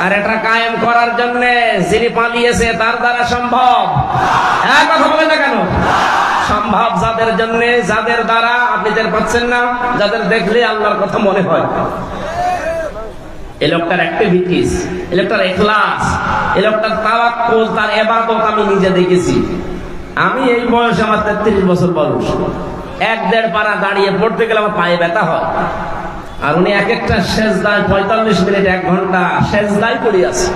আর এটা কায়েম করার জন্য যিনি পালিয়েছে তার দ্বারা সম্ভব। এক কথা বলে না কেন? সম্ভব যাদের জন্য, যাদের দ্বারা আপনি টের পাচ্ছেন না, যাদের দেখলে আল্লাহর কথা মনে হয়। এই লোকটার অ্যাক্টিভিটিস, এই লোকটার ইখলাস, এই লোকটার তাওয়াক্কুল, তার ইবাদত আমি নিজে দেখেছি। আমি এই বয়সে, আমার 33 বছর বয়স, 1-1.5 পারা দাঁড়িয়ে পড়তে গেলে আমার পায়ে ব্যথা হয়। আর উনি এক একটা সেজদায় 45 মিনিট 1 ঘন্টা সেজদায় পড়ে আছে।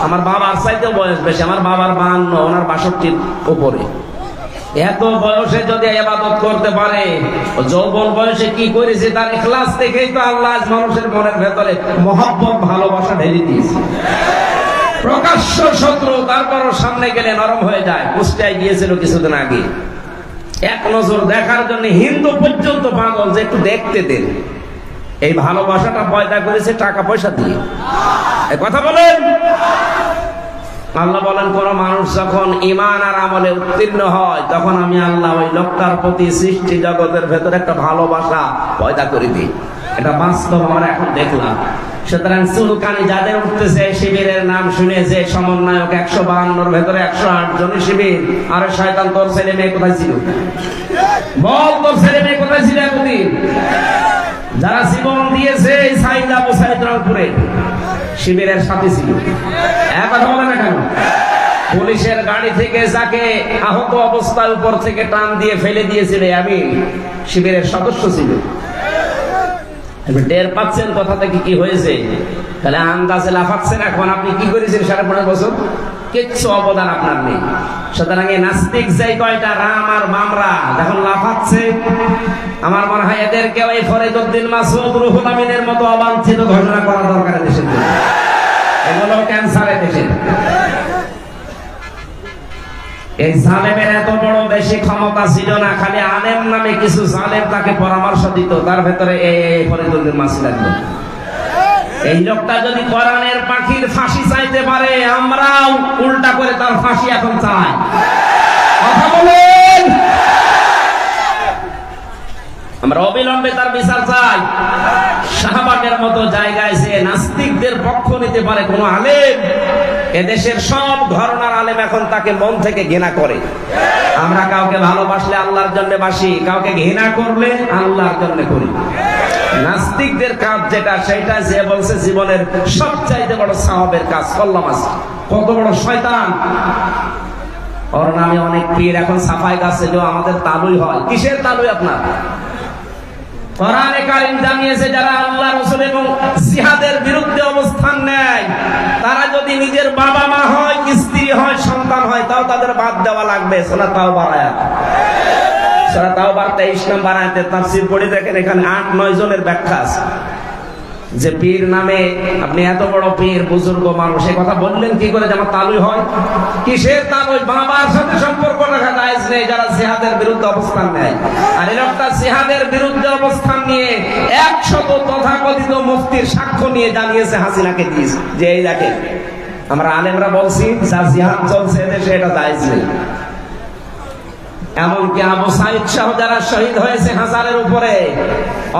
আমার বাবার চাইতেও বয়স বেশি, আমার বাবার 52, ওনার 62 উপরে। এত বয়সে যদি ইবাদত করতে পারে, যৌবন বয়সে কি করেছে তার ইখলাস দেখেই তো আল্লাহ মানুষের মনের ভেতরে মহব্বত, ভালোবাসা ঢেলে দিয়েছে। প্রকাশ্য শত্রু, তারপরও সামনে গেলে নরম হয়ে যায়। কুষ্টিয়ায় গিয়েছিল কিছুদিন আগে, এক নজর দেখার জন্য হিন্দু পর্যন্ত পাগল যে একটু দেখতে দেন। এই ভালোবাসাটা পয়দা করেছে টাকা পয়সা দিয়ে। এই কথা বলেন। আল্লাহ বলেন, কোন মানুষ যখন ঈমান আর আমলে উত্তীর্ণ হয়, তখন আমি আল্লাহ ওই লোকটার প্রতি সৃষ্টি জগতের ভেতরে একটা ভালোবাসা পয়দা করে দিই। এটা বাস্তব আমরা এখন দেখলাম। সুতরাং চুলকানি যাদের উঠতেছে, শিবিরের নাম শুনে যে সমন্বয়ক 152-র ভেতরে 108 জনের শিবির। আরে শয়তান, তোর ছেলে মেয়ে কোথায় ছিল? বল, তোর ছেলে মেয়ে কোথায় ছিল এতদিন? যারা জীবন দিয়েছে এই সাইদ আবু সাইদ রংপুরে শিবিরের সাথে ছিল। এক কথা বলে না কেন? পুলিশের গাড়ি থেকে যাকে আহত অবস্থায় উপর থেকে টান দিয়ে ফেলে দিয়েছিল, আমি শিবিরের সদস্য ছিল। টের পাচ্ছেন কথা থেকে কি হয়েছে? তাহলে আন্দাজে লাফাচ্ছেন। এখন আপনি কি করেছেন 15.5 বছর? কিচ্ছু অবদান আপনার নেই। সুতরাং এই নাস্তিক যাই কয়টা রাম আর বামরা যখন লাফাচ্ছে, আমার মনে হয় এদেরকে ওই ফরিদউদ্দিন মাসুদ, রুহুল আমিনের মতো অবাঞ্ছিত ঘোষণা করা দরকার দেশের জন্য। এগুলো ক্যান্সারে দেশের। এই জালেমের এত বড় বেশি ক্ষমতা ছিল না, খালি আলেম নামে কিছু জালেম তাকে পরামর্শ দিত, তার ভেতরে এই ফরিদউদ্দিন মাসুদ একজন। এই লোকটা যদি কোরআনের পাখির ফাঁসি চাইতে পারে, আমরাও উল্টা করে তার ফাঁসি এখন চাই। কথা বলেন। আমরা অবিলম্বে তার বিচার চাই। শাহবাগের মতো জায়গায় যে নাস্তিকদের পক্ষ নিতে পারে কোন আলেম, এদেশের সব ঘরানার আলেম এখন তাকে মন থেকে ঘৃণা করে। আমরা কাউকে ভালোবাসলে আল্লাহর জন্য বাসি, কাউকে ঘৃণা করলে আল্লাহর জন্য করি। নাস্তিকদের কাজ যেটা, সেটা যে বলছে জীবনের সবচাইতে বড় সাওয়াবের কাজ করলাম। কত বড় শয়তান! ওর নামে অনেক পীর এখন সাফাই গাছে আমাদের তালুই হয়। কিসের তালুই আপনার? কোরআনে কারীম জানিয়েছে যারা আল্লাহ রাসূল এবং জিহাদের বিরুদ্ধে অবস্থান নেয়, তারা যদি নিজের বাবা মা হয়, স্ত্রী হয়, সন্তান হয়, তাও তাদের বাদ দেওয়া লাগবে। সূরা তাওবার আয়াত, সূরা তাওবার 23 নম্বর আয়াতে তাফসীর পড়ে দেখেন, এখানে 8-9 জনের ব্যাখ্যা আছে। যে পীর নামে আপনি এত বড় পীর বুজুর্গ মানুষ, এই কথা বললেন কি করে যে আমার তালুই হয়? কিসের তালুই? বাবার সাথে সম্পর্ক রাখা জায়েজ নেই যারা জিহাদের বিরুদ্ধে অবস্থান নেয়। আর এই লোকটা জিহাদের বিরুদ্ধে অবস্থান নিয়ে 100 তথাকথিত মুফতির সাক্ষ্য নিয়ে জানিয়েছে হাসিনাকে দিয়েছে যে এই দেখেন আমরা আলেমরা বলছি যা জিহাদ চলছে দেশে এটা জায়েজ নেই। এমনকি আবু সাইদ সহ যারা শহীদ হয়েছে হাজারের উপরে,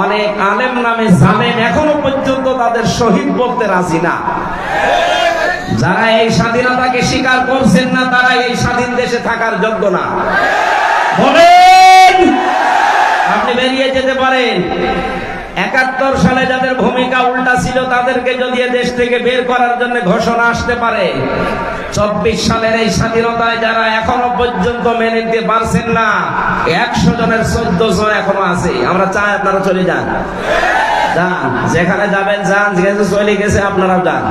অনেক আলেম নামে জালেম এখনো পর্যন্ত তাদের শহীদ বলতে রাজি না। যারা এই স্বাধীনতাকে স্বীকার করছেন না তারা এই স্বাধীন দেশে থাকার যোগ্য না। বলেন, আপনি বেরিয়ে যেতে পারেন। 71 সালে যাদের ভূমিকা উল্টা ছিল তাদেরকে যদি দেশ থেকে বের করার জন্য ঘোষণা আসতে পারে, 24 সালের এই স্বাধীনতায় যারা এখনো পর্যন্ত মেনে নিতে পারছেন না 100 জনের 1400 এখনো আছে। আমরা চাই আপনারা চলে যান, যান যেখানে যাবেন যান, যেহেতু চলে গেছে আপনারাও যান,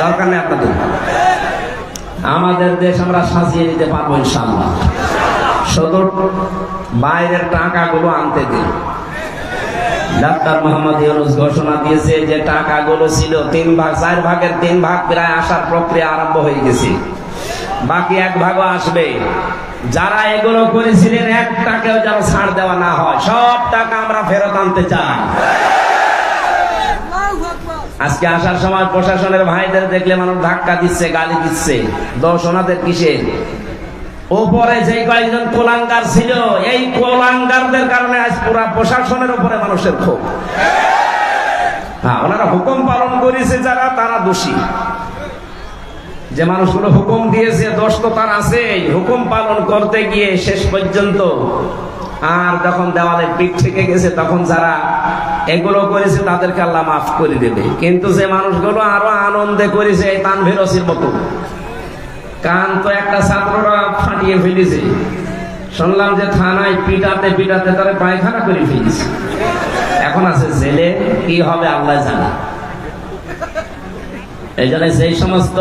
দরকার নেই আপনাদের। আমাদের দেশ আমরা সাজিয়ে নিতে পারবো ইনশাআল্লাহ। শুধু বাইরের টাকাগুলো আনতে দিন। ডাক্তার মোহাম্মদ ইউনূস ঘোষণা দিয়েছে যে টাকাগুলো ছিল 3 ভাগ, 4 ভাগের 3 ভাগ প্রায় আসার প্রক্রিয়া আরম্ভ হয়ে গেছে, বাকি 1 ভাগও আসবে। যারা এগুলো করেছিলেন 1 টাকাও যেন ছাড় দেওয়া না হয়, সব টাকা আমরা ফেরত আনতে চাই। আজকে আসার সময় প্রশাসনের ভাইদের দেখলে মানুষ ধাক্কা দিচ্ছে, গালি দিচ্ছে, দোষ ওনাদের কিসের? ওপরে যে কয়েকজন কোলাঙ্গার ছিল, এই কোলাঙ্গারদের কারণে আজ পুরা প্রশাসনের উপরে মানুষের ক্ষোভ। হ্যাঁ, ওনারা হুকুম পালন করেছে যারা, তারা দোষী। যে মানুষগুলো হুকুম দিয়েছে দোষ তো তার আছে, হুকুম পালন করতে গিয়ে শেষ পর্যন্ত আর যখন দেওয়ালে পিঠ থেকে গেছে তখন যারা এগুলো করেছে তাদেরকে আল্লাহ মাফ করে দেবে। কিন্তু যে মানুষগুলো আরো আনন্দে করেছে, এই তানভীর ওসির মতো কান তো একটা ছাত্ররা ফাটিয়ে ফেলেছে, শুনলাম যে থানায় পিটাতে পিটাতে তারা পায়খানা করে ফেলেছে, এখন আছে জেলে। কি হবে আল্লাহ জানে। এই জন্য সেই সমস্ত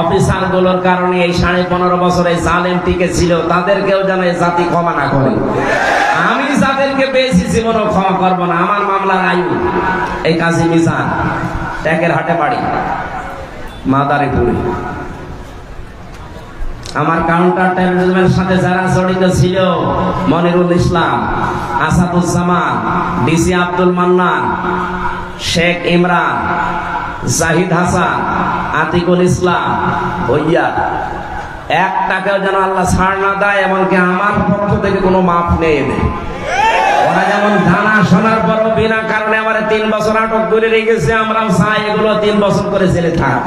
অফিসার গুলোর কারণে এই 15.5 বছর এই জালেম টিকে ছিল, তাদেরকেও যেন এই জাতি ক্ষমা না করে। আমি যাদেরকে পেয়েছি জীবনও ক্ষমা করবো না। আমার মামলার আয়ু এই কাজী মিজান, ট্যাকের হাটে বাড়ি, মাদারীপুরে। আমার কাউন্টার টেররিজমের সাথে যারা জড়িত ছিল, মনিরুল ইসলাম, আসাদুজ্জামান, ডিসি আব্দুল মান্নান, শেখ ইমরান, জাহিদ হাসান, আতিকুল ইসলাম, ভইয়া, 1 টাকাও যেন আল্লাহ ছাড় না দেয়, এমনকি আমার পক্ষ থেকে কোনো মাফ নেই। ওরা যেমন ধানা শোনার পরও বিনা কারণে আমার 3 বছর আটক করে রেখেছে, আমরাও চাই এগুলো 3 বছর করে জেলে থাক।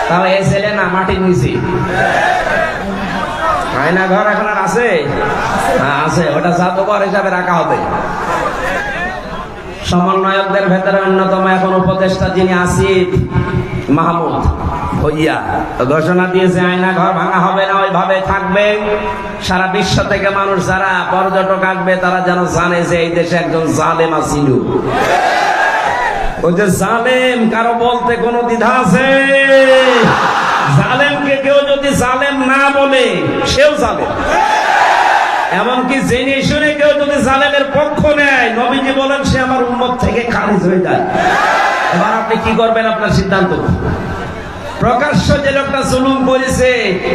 তাও এই ছেলে না মাটির নিচে আয়না ঘর এখন আর আছে? হ্যাঁ আছে, ওটা জাদুঘর হিসাবে রাখা হবে। সমন্বয়কদের ভেতরে অন্যতম এখন উপদেষ্টা যিনি আসিফ মাহমুদ ভইয়া ঘোষণা দিয়েছে আয়না ঘর ভাঙা হবে না, ওইভাবে থাকবে। সারা বিশ্ব থেকে মানুষ যারা পর্যটক আসবে তারা যেন জানে যে এই দেশে একজন জালেম আছিল। ওই যে জালেম, কারো বলতে কোনো দ্বিধা আছে? জালেমকে কেউ যদি জালেম না বলে সেও জালেম। এমনকি জেনে শুনে কেউ যদি জালেমের পক্ষ নেয়, নবীজি বলেন সে আমার উম্মত থেকে খারিজ হয়ে যায়। এবার আপনি কি করবেন? আপনার সিদ্ধান্ত। প্রকাশ্য যে লোকটা জুলুম করেছে,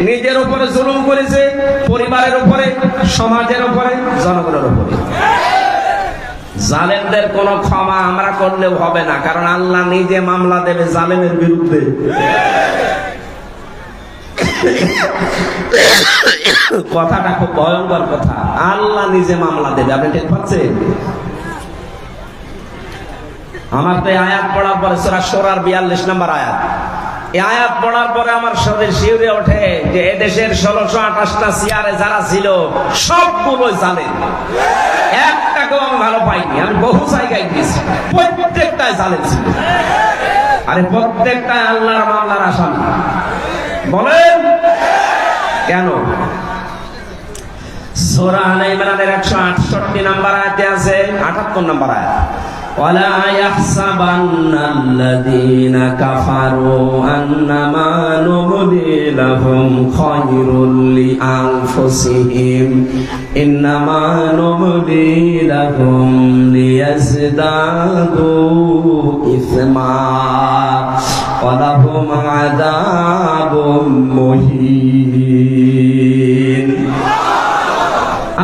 নিজের উপরে জুলুম করেছে, পরিবারের উপরে, সমাজের উপরে, জনগণের উপরে, জালেমদের কোনো ক্ষমা আমরা করলেও হবে না, কারণ আল্লাহ নিজে মামলা দেবে জালেমের বিরুদ্ধে। কথাটা খুব ভয়ঙ্কর কথা, আল্লাহ নিজে মামলা দেবে। আপনি ঠিক পাচ্ছেন? আমার তো এই আয়াত পড়ার পরে সূরা শূরার 42 নম্বর আয়াত, এই আয়াত পড়ার পরে আমার শরীর শিউরে ওঠে যে এদেশের 1628টা চেয়ারে যারা ছিল সবগুলো জালেম। একটাকেও আমি ভালো পাইনি। আমি বহু জায়গায় গেছি, প্রত্যেকটাই জালেম ছিল। আরে প্রত্যেকটাই আল্লাহর মামলার আসামি। বলেন কেন? সূরা আলে ইমরানের 168 নম্বর আয়াতে আছে, 78 নম্বর আয়াত, ولا يحسبن الذين كفروا أنما نملي لهم خير لأنفسهم إنما نملي لهم ليزدادوا إثما ولهم عذاب مهين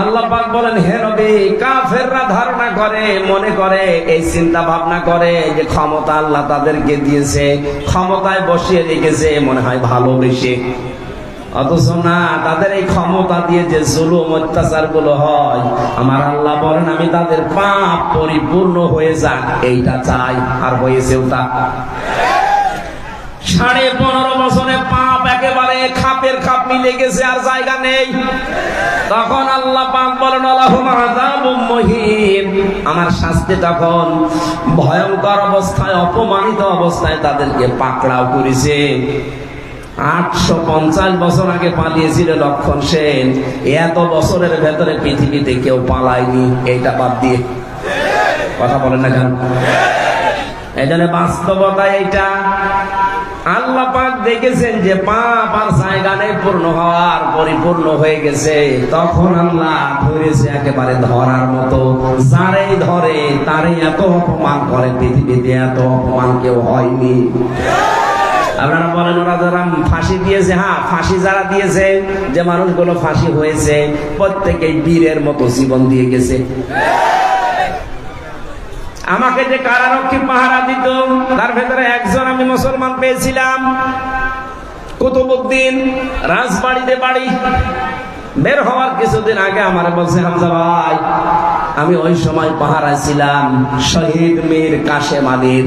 আল্লাহ পাক বলেন, হে নবী, কাফেররা ধারণা করে, মনে করে, এই চিন্তা ভাবনা করে যে ক্ষমতা আল্লাহ তাদেরকে দিয়েছে, ক্ষমতায় বসিয়ে রেখেছে, মনে হয় ভালোবেসে। অথচ না, তাদের এই ক্ষমতা দিয়ে যে জুলুম অত্যাচার গুলো হয়, আমার আল্লাহ বলেন আমি তাদের পাপ পরিপূর্ণ হয়ে যাক এইটা চাই, আর হয়েছেও তা। 15.5 বছরে পাপ একেবারে খাপের খাপ মিলে গেছে, আর জায়গা নেই। তখন আল্লাহ পাক বলেন লাহুম আযাবুম মুহিন, আমার শাস্তি তখন ভয়ঙ্কর অবস্থায়, অপমানিত অবস্থায় তাদেরকে পাকড়াও করেছে। 850 বছর আগে পালিয়েছিল লক্ষণ সেন, এত বছরের ভেতরে পৃথিবীতে কেউ পালায়নি, এইটা বাদ দিয়ে। কথা বলেন না কেন? এই জন্য বাস্তবতা এইটা। আল্লাহ পাক দেখেছেন যে পাপ আর জায়গা নেই পূর্ণ হওয়ার, পরিপূর্ণ হয়ে গেছে, তখন আল্লাহ ধরেছে একেবারে ধরার মতো। যারাই ধরে তারই এত অপমান করে, পৃথিবীতে এত অপমান কেউ হয়নি। আপনারা বলেন ওরা যারা ফাঁসি দিয়েছে, হ্যাঁ ফাঁসি যারা দিয়েছে, যে মানুষগুলো ফাঁসি হয়েছে প্রত্যেকেই বীরের মতো জীবন দিয়ে গেছে। আমাকে যে কারারক্ষী পাহারা দিত, তার ভেতরে একজন আমি মুসলমান পেয়েছিলাম, কুতুবউদ্দিন, রাজবাড়িতে বাড়ি। বের হওয়ার কিছুদিন আগে আমার বলছে, হামজা ভাই, আমি ওই সময় পাহারায় ছিলাম শহীদ মীর কাশেম আলীর।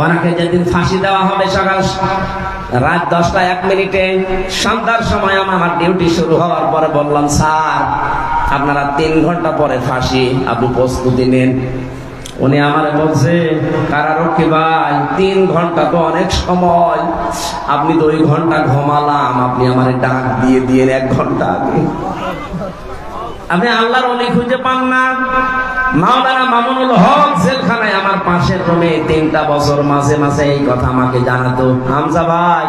ওনাকে যেদিন ফাঁসি দেওয়া হবে সকাল রাত 10:01 সন্ধ্যার সময় আমার ডিউটি শুরু হওয়ার পরে বললাম, স্যার আপনারা 3 ঘন্টা পরে ফাঁসি, আপনি প্রস্তুতি নেন। উনি আমার বলছে, কারারক্ষী ভাই 3 ঘন্টা তো অনেক সময়, আপনি 2 ঘন্টা ঘুমালাম, আপনি আমার ডাক দিয়ে 1 ঘন্টা আগে। আপনি আল্লাহর ওলি খুঁজে পান না? মাওলানা মামুনুল হক জেলখানায় আমার পাশের রুমে 3টা বছর মাঝে মাঝে এই কথা আমাকে জানাতো, হামজা ভাই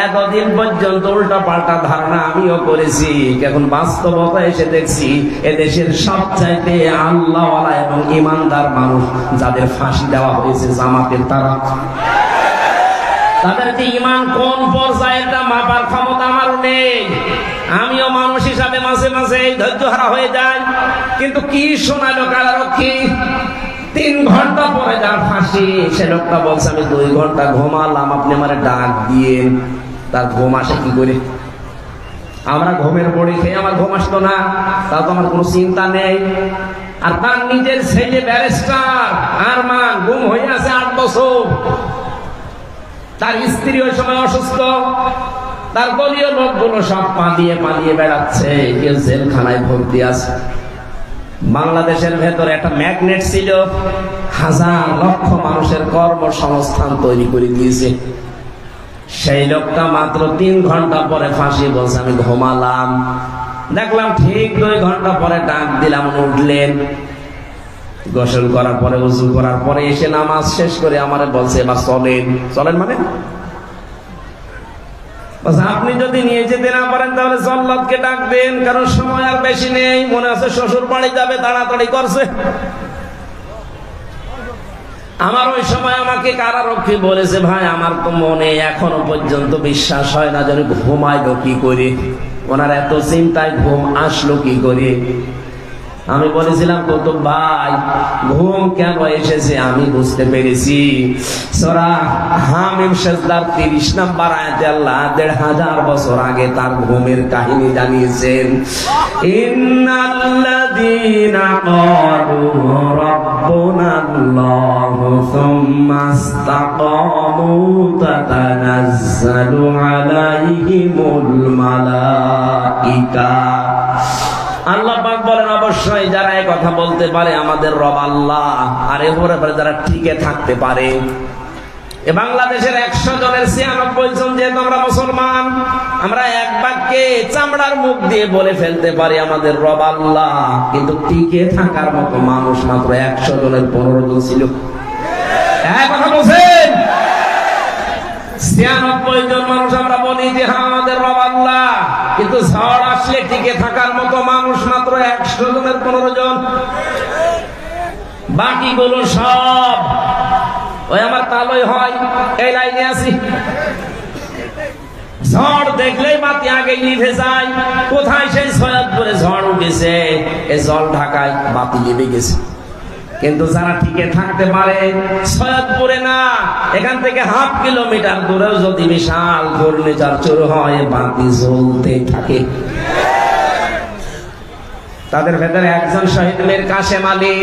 এতদিন পর্যন্ত উল্টা পাল্টা ধারণা আমিও করেছি, এখন বাস্তবতা এসে দেখছি এদেশের সবচাইতে আল্লাহওয়ালা এবং ইমানদার মানুষ যাদের ফাঁসি দেওয়া হয়েছে জামাতের, তারা। তাদের যে ইমান কোন পর্যায়ে এটা মাপার ক্ষমতা আমারও নেই। আমিও মানুষ হিসাবে মাঝে মাঝে ধৈর্য হারা হয়ে যায়। কিন্তু কি শোনালো কারারক্ষী, 3 ঘন্টা পরে যার ফাঁসি, সে লোকটা বলছে আমি 2 ঘন্টা ঘুমালাম, আপনি আমার ডাক দিয়ে। তার ঘুম আসে কি করে? আমরা ঘুমের বড়ি খেয়ে আমার ঘুম আসতো না, তাও তো আমার কোনো চিন্তা নেই। আর তার নিজের ছেলে ব্যারিস্টার আরমান গুম হয়ে আছে 8 বছর। তার স্ত্রী ওই সময় অসুস্থ, তার দলীয় লোকগুলো সব পালিয়ে পালিয়ে বেড়াচ্ছে, কেউ জেলখানায় ভর্তি আছে। বাংলাদেশের ভেতরে একটা ম্যাগনেট ছিল, 1000 লক্ষ মানুষের কর্মসংস্থান তৈরি করে দিয়েছে। সেই লোকটা মাত্র 3 ঘন্টা পরে ফাঁসি, বলছে আমি ঘুমালাম। দেখলাম ঠিক 2 ঘন্টা পরে ডাক দিলাম, উঠলেন। গোসল করার পরে, উযু করার পরে এসে নামাজ শেষ করে আমারে বলছে, এবার চলেন। চলেন মানে আপনি যদি নিয়ে যেতে না পারেন তাহলে জল্লাদকে ডাক দেন, কারণ সময় আর বেশি নেই। মনে আছে শ্বশুর বাড়ি যাবে, তাড়াতাড়ি করছে। আমার ওই সময় আমাকে কারারক্ষী বলেছে, ভাই আমার তো মনে এখনো পর্যন্ত বিশ্বাস হয় না যে ঘুমাইলো কি করে, ওনার এত চিন্তায় ঘুম আসলো কি করে। আমি বলেছিলাম, কুতুব ভাই ঘুম কেন এসেছে আমি বুঝতে পেরেছি। সূরা হামিম সিজদার 30 নম্বর আয়াতে আল্লাহ 1500 বছর আগে তার ঘুমের কাহিনী জানিয়েছেন। ইন্নাল্লাযীনা ক্বালু রাব্বুনাল্লাহু সুম্মা ইসতাকামু তাতানাজ্জালু আলাইহিমুল মালাইকা। আল্লাহ পাক বলেন, অবশ্যই যারা এই কথা বলতে পারে আমাদের রব আল্লাহ, আর এর উপরে যারা টিকে থাকতে পারে, এ বাংলাদেশের 100 জনের 96 জন যেহেতু আমরা মুসলমান, আমরা এক বাক্যে চামড়ার মুখ দিয়ে বলে ফেলতে পারি আমাদের রব আল্লাহ, কিন্তু টিকে থাকার মতো মানুষ মাত্র 100 জনের 15 জন ছিল। কথা বলছেন? 96 জন মানুষ আমরা বলি যে হ্যাঁ আমাদের রব আল্লাহ, কিন্তু ঝড় আসলে টিকে থাকার মতো মানুষ মাত্র 100 জনের 15 জন। বাকিগুলো সব ওই আমার তালই হয়, এই লাইনে আছি। ঝড় দেখলেই মাটি আগে নিভে যায়। কোথায় সেই সৈয়দপুরে ঝড় উঠেছে, এই জল ঢাকায় বাতি নিভে গেছে। কিন্তু যারা টিকে থাকতে পারে সৈয়দপুরে না, এখান থেকে 1/2 কিলোমিটার দূরেও যদি বিশাল ঘূর্ণিঝড় শুরু হয় বাতি জ্বলতে থাকে। তাদের ভেতরে একজন শহীদ মীর কাশেম আলী।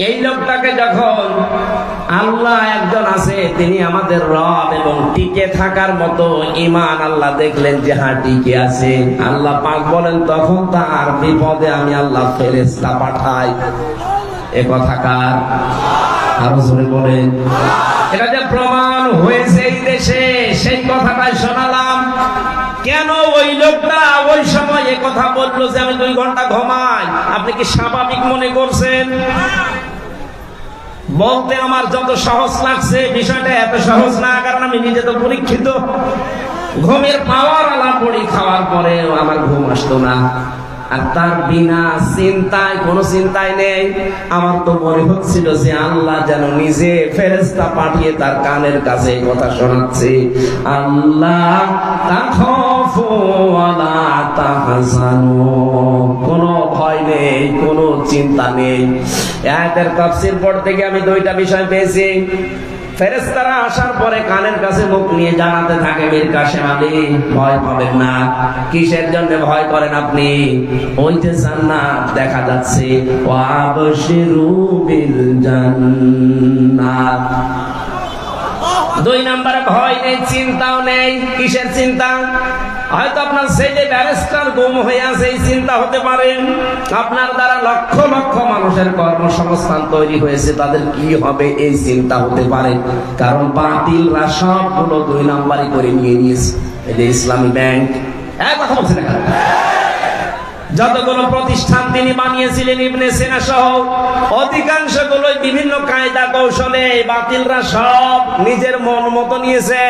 এই লোকটাকে যখন আল্লাহ একজন আছে তিনি আমাদের রব এবং টিকে থাকার মতো ঈমান আল্লাহ দেখলেন যে হ্যাঁ টিকে আছে, আল্লাহ পাক বলেন তখন তার বিপদে আমি আল্লাহ ফেরেশতা পাঠাই। এ কথা কার? আরো জোরে বলেন। এটা যে প্রমাণ হয়েছে এই দেশে সেই কথাটাই শোনালাম। কেন ওই লোকটা ওই সময় এ কথা বললো যে আমি 2 ঘন্টা ঘুমাই? আপনি কি স্বাভাবিক মনে করছেন? বলতে আমার যত সহজ লাগছে, বিষয়টা এত সহজ না, কারণ আমি নিজে তো পরীক্ষিত। ঘুমের পাওয়ার আলা পড়ি খাওয়ার পরে আমার ঘুম আসতো না, আর তার বিনা চিন্তায় কোনো চিন্তায় নেই। আমার তো মনে হচ্ছিল যে আল্লাহ যেন নিজে ফেরেশতা পাঠিয়ে তার কানের কাছে এই কথা শোনাচ্ছে, আল্লাহ তাখাফু ওয়ালা তাহজানু, কোনো ভয় নেই, কোনো চিন্তা নেই। আয়াতের তাফসীর পড়তে গিয়ে আমি 2টা বিষয় পেয়েছি। ফেরেশতারা আসার পরে কানের কাছে মুখ নিয়ে জানাতে থাকে মীর কাশেম আলী ভয় পাবেন না। কিসের জন্য ভয় করেন আপনি? ওই যে জান্নাত দেখা যাচ্ছে, ওয়াবশিরু বিল জান্নাত। 2 নম্বরে ভয় নেই, চিন্তাও নেই। কিসের চিন্তা? হয়তো আপনার ছেলে ব্যারিস্টার গুম হয়ে আছে, এই চিন্তা হতে পারে। আপনার দ্বারা লক্ষ লক্ষ মানুষের কর্মসংস্থান তৈরি হয়েছে, তাদের কি হবে এই চিন্তা হতে পারে। কারণ বাতিলরা সবগুলো 2 নাম্বারই করে নিয়ে নিয়েছে। এই যে ইসলামী ব্যাংক, এক কথা বলছে না, যতগুলো প্রতিষ্ঠান তিনি বানিয়েছিলেন ইবনে সিনা সহ অধিকাংশগুলো বিভিন্ন কায়দা কৌশলে বাতিলরা সব নিজের মন মতো নিয়েছে।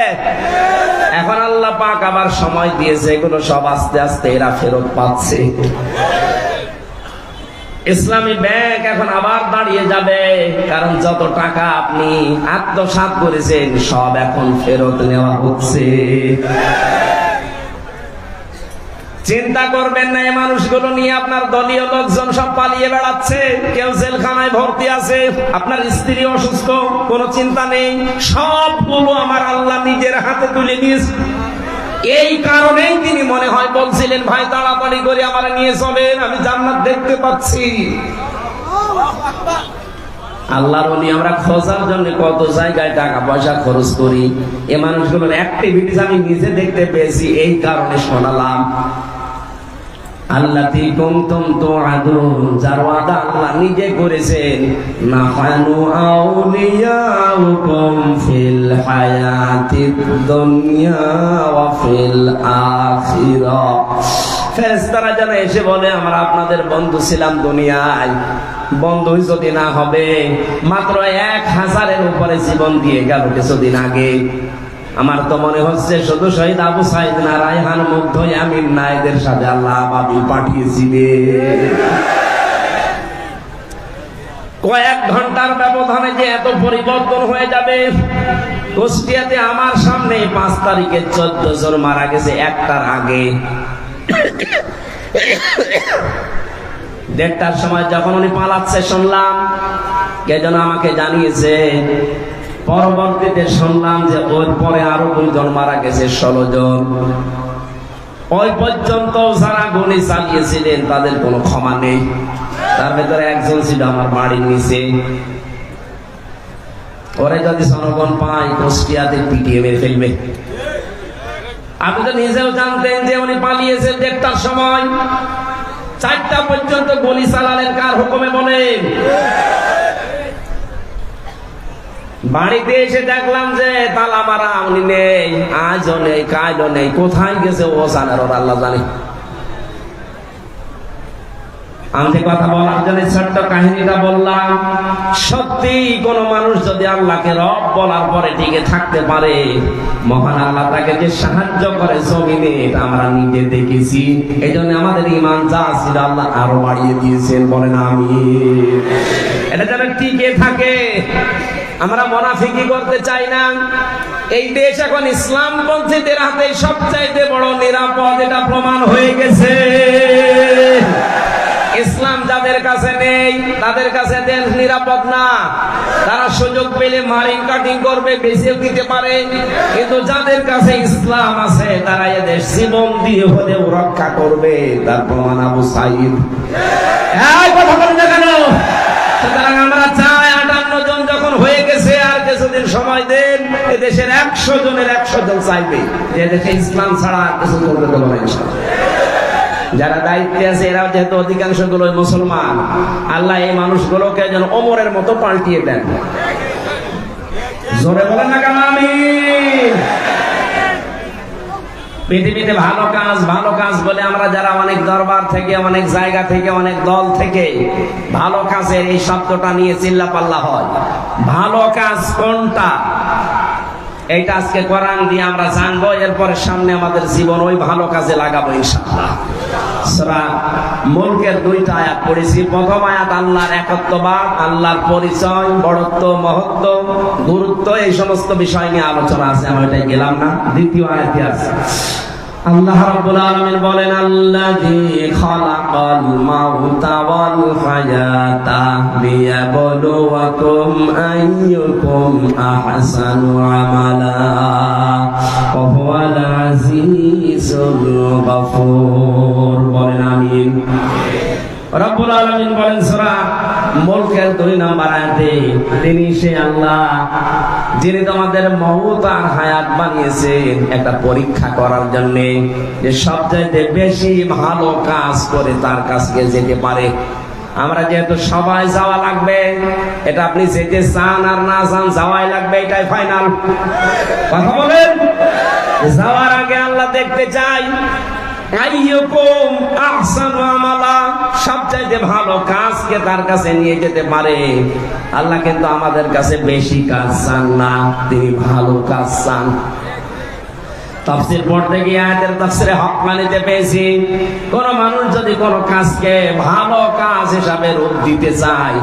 এখন আল্লাহ পাক আবার সময় দিয়েছে, এগুলো সব আস্তে আস্তে এরা ফেরত পাচ্ছে। ইসলামী ব্যাংক এখন আবার দাঁড়িয়ে যাবে, কারণ যত টাকা আপনি আত্মসাৎ করেছেন সব এখন ফেরত নেওয়া হচ্ছে। চিন্তা করবেন না, এই মানুষগুলো নিয়ে আপনার দলীয় লোকজন সব পালিয়ে বেড়াচ্ছে, কেউ জেলখানায় ভর্তি আছে, আপনার স্ত্রী অসুস্থ, কোনো চিন্তা নেই। সবগুলো আমার আল্লাহ নিজের হাতে তুলে নিয়েছে। এই কারণেই তিনি মনে হয় বলছিলেন, ভাই তাড়াতাড়ি করে আমার নিয়ে চলেন, আমি জান্নাত দেখতে পাচ্ছি। আল্লাহর ওলি আমরা খোঁজার জন্য কত জায়গায় টাকা পয়সা খরচ করি, এ মানুষগুলোর অ্যাক্টিভিটিস আমি নিজে দেখতে পেয়েছি, এই কারণে শোনালাম। আল্লাতী কুনতুম তুআদুন, যার ওয়াদা আল্লাহ নিজে করেছেন, নাহানু আউলিয়াউকুম ফিল হায়াতিদ দুনিয়া ওয়া ফিল আখিরাহ। ফেরেশতারা যেন এসে বলে আমরা আপনাদের বন্ধু ছিলাম দুনিয়ায়, বন্ধুই যদি না হবে, মাত্র 1000-এর উপরে জীবন দিয়ে গেল কিছুদিন আগে। আমার তো মনে হচ্ছে শুধু শহীদ আবু সাইদ না, রায়হান, মুগ্ধ, আমিন না, এদের সাথে আল্লাহ আবাবিল পাঠিয়েছিলেন। কয়েক ঘন্টার ব্যবধানে যে এত পরিবর্তন হয়ে যাবে। কুষ্টিয়াতে আমার সামনে 5 তারিখে 14 জন মারা গেছে, 1টার আগে। 1:30টার সময় যখন উনি পালাচ্ছে শুনলাম, কে যেন আমাকে জানিয়েছে। পরবর্তীতে শুনলাম যে ওর পরে আরো 2 জন মারা গেছে, 16 জন। ওই পর্যন্ত যারা গুলি চালিয়েছিলেন তাদের কোনো ক্ষমা নেই। তার ভেতরে একজন ছিল আমার বাড়ির নিচে। ওরে যদি জনগণ পায় কুষ্টিয়াতে পিটিয়ে মেরে ফেলবে। আপনি তো নিজেও জানতেন যে উনি পালিয়েছে 1:30টার সময়। 4টা পর্যন্ত গুলি চালালেন কার হুকুমে বলেন? বাড়িতে এসে দেখলাম যে তালা মারা, উনি নেই, আজও নেই, কালও নেই, কোথায় গেছে ও জানে, ওর আল্লাহ জানে। আমি কথা বলার জন্য ছোট্ট কাহিনীটা বললাম। সত্যি কোন মানুষ যদি আল্লাহকে রব বলার পরে টিকে থাকতে পারে, মহান আল্লাহ তাকে যে সাহায্য করে জমিনে, এটা আমরা নিজে দেখেছি। এই জন্য আমাদের ইমান যা ছিল আল্লাহ আরো বাড়িয়ে দিয়েছেন, বলেন আমিন। এটা যেন টিকে থাকে। আমরা মুনাফিকি করতে চাই না। এই দেশ এখন ইসলামপন্থীদের হাতে সবচাইতে বড় নিরাপদ, এটা প্রমাণ হয়ে গেছে। ইসলাম যাদের কাছে নেই তাদের কাছে দেশ নিরাপদ না। তারা সুযোগ পেলে মারিং কাটিং করবে, বেঁচেও দিতে পারে। কিন্তু যাদের কাছে ইসলাম আছে তারা এদেশ জীবন দিয়ে হলেও রক্ষা করবে। তার প্রমাণ আবু সাইদ। কথা বলেন না কেন? সুতরাং আমরা চাই 58 জন যখন হয়ে গেছে, আর কিছুদিন সময় দেন। এদেশের 100 জনের 100 জন চাইবে যে দেশে ইসলাম ছাড়া আর কিছু করবে দেবো না ইনশাআল্লাহ। যারা দায়িত্বে আছে এরাও যেহেতু অধিকাংশ গুলো মুসলমান, আল্লাহ এই মানুষগুলোকে যেন ওমরের মতো পাল্টিয়ে দেন। জোরে বলেন না কেন আমিন। পৃথিবীতে ভালো কাজ বলে আমরা যারা অনেক দরবার থেকে, অনেক জায়গা থেকে, অনেক দল থেকে ভালো কাজের এই শব্দটা নিয়ে চিল্লাপাল্লা হয়। ভালো কাজ কোনটা এইটা আজকে কোরআন দিয়ে আমরা জানবো। এরপরে সামনে আমাদের জীবন ওই ভালো কাজে লাগাবো ইনশাআল্লাহ। সূরা মুলকের 2টা আয়াত পড়েছি। প্রথম আয়াত আল্লাহর একত্ববাদ, আল্লাহর পরিচয়, বড়ত্ব, মহত্ব, গুরুত্ব, এই সমস্ত বিষয় নিয়ে আলোচনা আছে। আমি ওইটাই গেলাম না। দ্বিতীয় আয়াতে আছে আল্লাহ রাব্বুল আলামিন বলেন, আল্লাযী খালাকাল মাউতা ওয়াল হায়াতা লিয়াবলুয়াকুম আইয়ুকুম আহসানু আমালা ওয়া হুয়াল আজিজুল গফুর। বলেন আমিন। রব্বুল আলামিন বলেন সূরা মুলকের 2 নম্বর আয়াতে, তিনি সেই আল্লাহ যিনি তোমাদের মওত আর হায়াত বানিয়েছেন একটা পরীক্ষা করার জন্য, যে সবচাইতে বেশি ভালো কাজ করে তার কাছে যেতে পারে। আমরা যেহেতু সবাই যাওয়া লাগবে, এটা আপনি যেতে চান আর না চান যাওয়াই লাগবে, এটাই ফাইনাল। কথা বলেন। যাওয়ার আগে আল্লাহ দেখতে চাই আইয়ুকুম আহসানু আমালা, সবচাইতে ভালো কাজকে তার কাছে নিয়ে যেতে পারে। আল্লাহ কিন্তু আমাদের কাছে বেশি কাজ চান না, তিনি ভালো কাজ চান। তাফসীর পড়তে গিয়ে আয়াতের তাফসীরে হক্কানিতে পেয়েছি, কোন মানুষ যদি কোন কাজকে ভালো কাজ হিসাবে রূপ দিতে চায়,